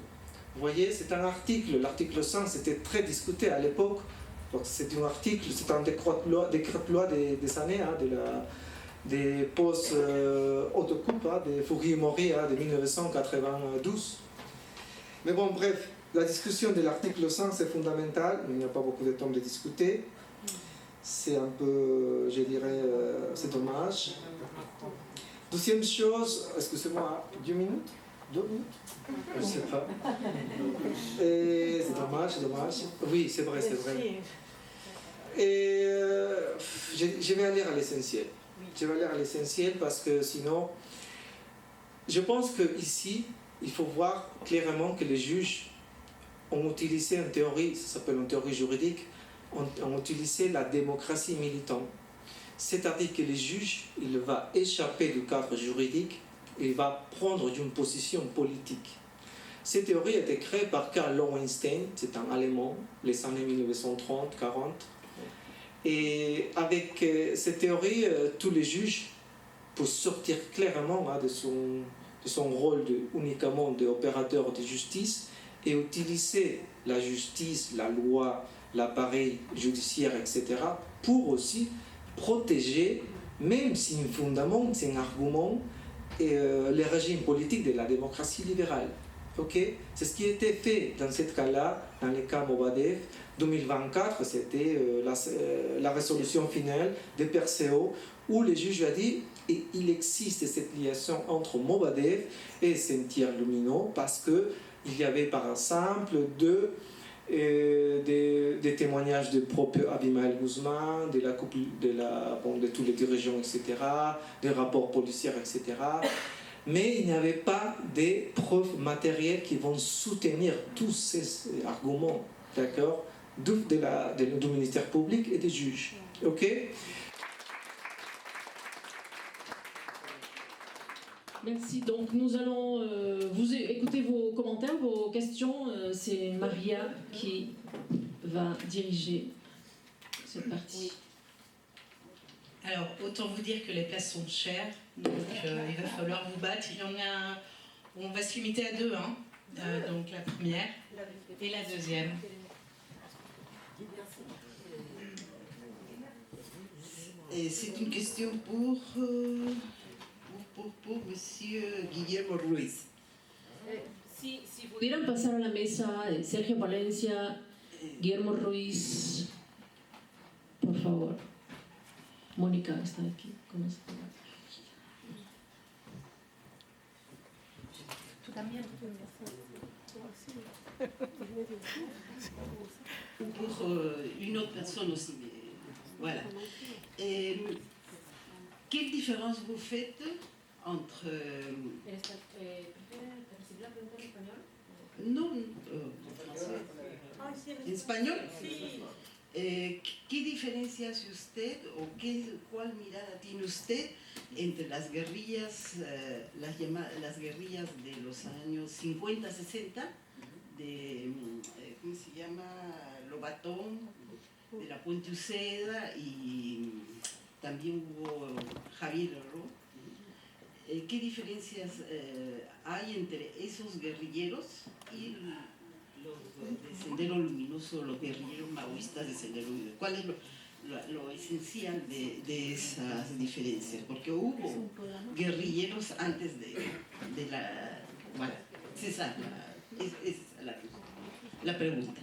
Vous voyez, c'est un article, l'article 5, c'était très discuté à l'époque. C'est un article, c'est un décret de loi des années, hein, des post-autocoupes, de Fujimori de 1992. Mais bon, bref, la discussion de l'article 5, c'est fondamental, mais il n'y a pas beaucoup de temps de discuter. C'est un peu, je dirais, c'est dommage. Deuxième chose, excusez-moi, 2 minutes? 2 minutes? Je ne sais pas. Et c'est dommage. Oui, c'est vrai. Et je vais aller à l'essentiel. Parce que sinon, je pense qu'ici, il faut voir clairement que les juges ont utilisé une théorie, ça s'appelle une théorie juridique, ont utilisé la démocratie militante. C'est-à-dire que les juges, il va échapper du cadre juridique, il va prendre une position politique. Cette théorie a été créée par Karl Lowenstein, c'est un Allemand, les années 1930-40. Et avec cette théorie, tous les juges pour sortir clairement de son rôle uniquement d'opérateur de justice et utiliser la justice, la loi, l'appareil judiciaire, etc., pour aussi protéger, même sin fondament, sin argument, les régimes politiques de la démocratie libérale. Okay? C'est ce qui a été fait dans ce cas-là, dans le cas Movadef. 2024, c'était la résolution finale de Perseo, où le juge a dit qu'il existe cette liaison entre Movadef et Sentier Lumino, parce qu'il y avait par exemple des témoignages de propre Abimael Guzman, de tous les dirigeants, etc., des rapports policiers, etc. Mais il n'y avait pas de preuves matérielles qui vont soutenir tous ces arguments, d'accord, du ministère public et des juges. Ok? Merci. Donc nous allons vous écouter vos commentaires, vos questions. C'est Maria qui va diriger cette partie. Alors, autant vous dire que les places sont chères, donc il va falloir vous battre. On va se limiter à 2, hein. Donc la première et la deuxième. Et c'est une question pour Monsieur Guillermo Ruiz. Si pudieran pasar a la mesa Sergio Palencia, Guillermo Ruiz, por favor. Mónica está aquí. ¿Cómo está? Tú también. Pour une autre personne aussi. Mais voilà. Quelle différence vous faites entre... Non, en español. ¿Qué diferencia hace usted o cuál mirada tiene usted entre las guerrillas, las guerrillas de los años 50-60, de, ¿cómo se llama? Lobatón, de la Puente Uceda, y también hubo Javier Herró? ¿Qué diferencias hay entre esos guerrilleros y los de Sendero Luminoso, los guerrilleros maoístas de Sendero Luminoso? ¿Cuál es lo esencial de esas diferencias? Porque hubo guerrilleros antes de la... Bueno, esa es la pregunta.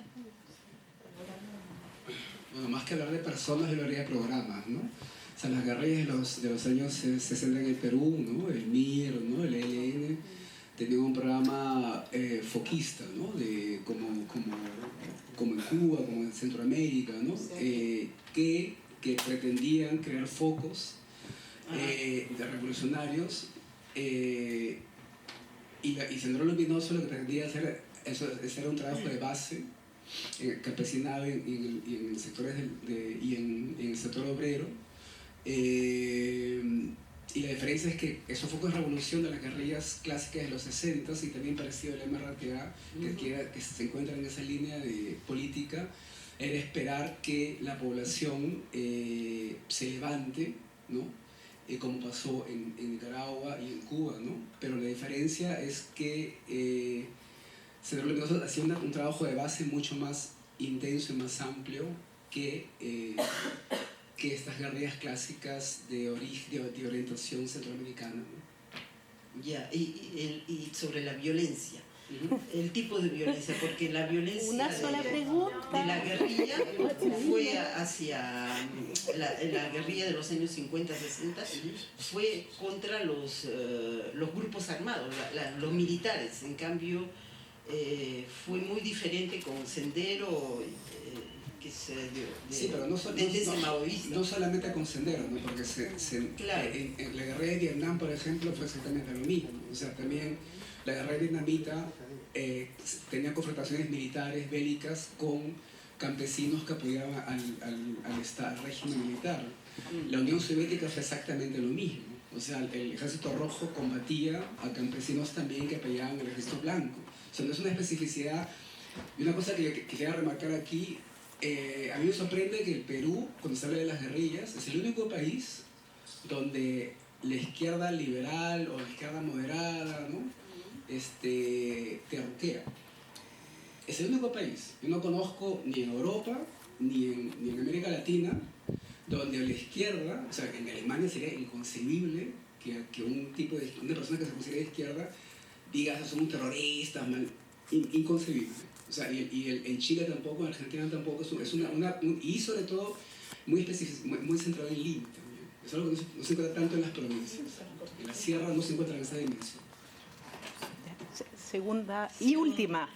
Bueno, más que hablar de personas, yo hablaría de programas, ¿no? O sea, las guerrillas de los años 60 en el Perú, ¿no? El MIR, ¿no? El ELN, tenían un programa foquista, ¿no? Como en Cuba, como en Centroamérica, ¿no? Que pretendían crear focos de revolucionarios, y Sendero Luminoso lo que pretendía hacer era un trabajo de base campesinado y en el sector obrero. Y la diferencia es que esos focos de revolución de las guerrillas clásicas de los 60 y también parecido al MRTA, que se encuentra en esa línea de política, era esperar que la población se levante, ¿no? Como pasó en Nicaragua y en Cuba, ¿no? Pero la diferencia es que Sendero Luminoso hacía un trabajo de base mucho más intenso y más amplio que estas guerrillas clásicas de orientación centroamericana, ¿no? Ya, y sobre la violencia, el tipo de violencia, porque la violencia de la guerrilla fue hacia la guerrilla de los años 50-60, fue contra los grupos armados, los militares. En cambio, fue muy diferente con Sendero, que se sí, pero no solamente con Sendero, ¿no? Porque claro. en la guerra de Vietnam, por ejemplo, fue exactamente lo mismo. O sea, también la guerra vietnamita tenía confrontaciones militares, bélicas, con campesinos que apoyaban al régimen militar. La Unión Soviética fue exactamente lo mismo. O sea, el ejército rojo combatía a campesinos también que apoyaban al ejército blanco. O sea, no es una especificidad. Y una cosa que quería remarcar aquí, a mí me sorprende que el Perú, cuando se habla de las guerrillas, es el único país donde la izquierda liberal o la izquierda moderada, ¿no? Te ruquea. Es el único país, yo no conozco ni en Europa ni en América Latina, donde la izquierda, o sea, en Alemania sería inconcebible que una persona que se considera de izquierda diga, son terroristas, inconcebible. O sea, en Chile tampoco, en Argentina tampoco, y sobre todo muy centrado en Lima también. Es algo que no se encuentra tanto en las provincias. En la sierra no se encuentra en esa dimensión. Segunda y última.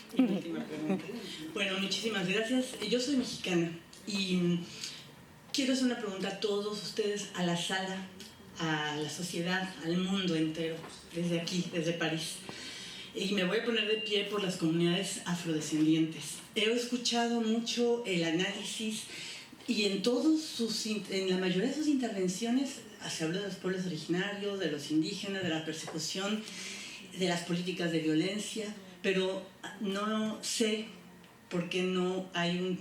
Bueno, muchísimas gracias. Yo soy mexicana y quiero hacer una pregunta a todos ustedes, a la sala, a la sociedad, al mundo entero, desde aquí, desde París. Y me voy a poner de pie por las comunidades afrodescendientes. He escuchado mucho el análisis y en la mayoría de sus intervenciones se habla de los pueblos originarios, de los indígenas, de la persecución, de las políticas de violencia, pero no sé por qué no hay un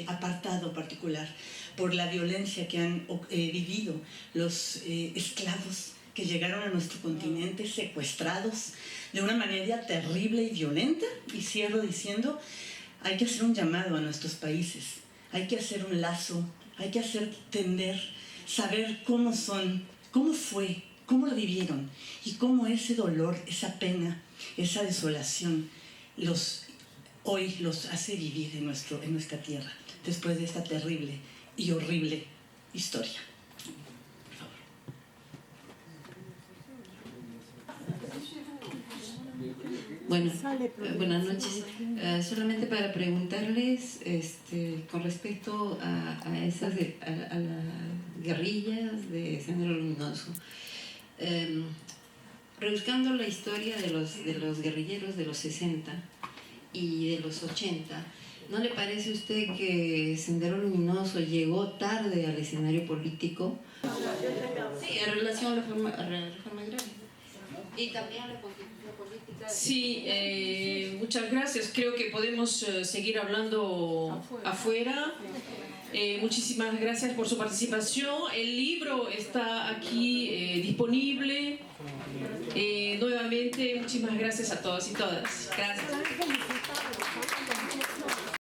apartado particular por la violencia que han vivido los esclavos que llegaron a nuestro continente secuestrados de una manera terrible y violenta. Y cierro diciendo, hay que hacer un llamado a nuestros países, hay que hacer un lazo, hay que hacer tender, saber cómo son, cómo fue, cómo lo vivieron y cómo ese dolor, esa pena, esa desolación hoy los hace vivir en nuestra tierra después de esta terrible y horrible historia. Bueno, buenas noches. Solamente para preguntarles con respecto a las guerrillas de Sendero Luminoso. Rebuscando la historia de los guerrilleros de los 60 y de los 80, ¿no le parece a usted que Sendero Luminoso llegó tarde al escenario político? Sí, en relación a la reforma agraria. Y también a la constitución política. Sí, muchas gracias. Creo que podemos seguir hablando afuera. Muchísimas gracias por su participación. El libro está aquí disponible. Nuevamente, muchísimas gracias a todos y todas. Gracias.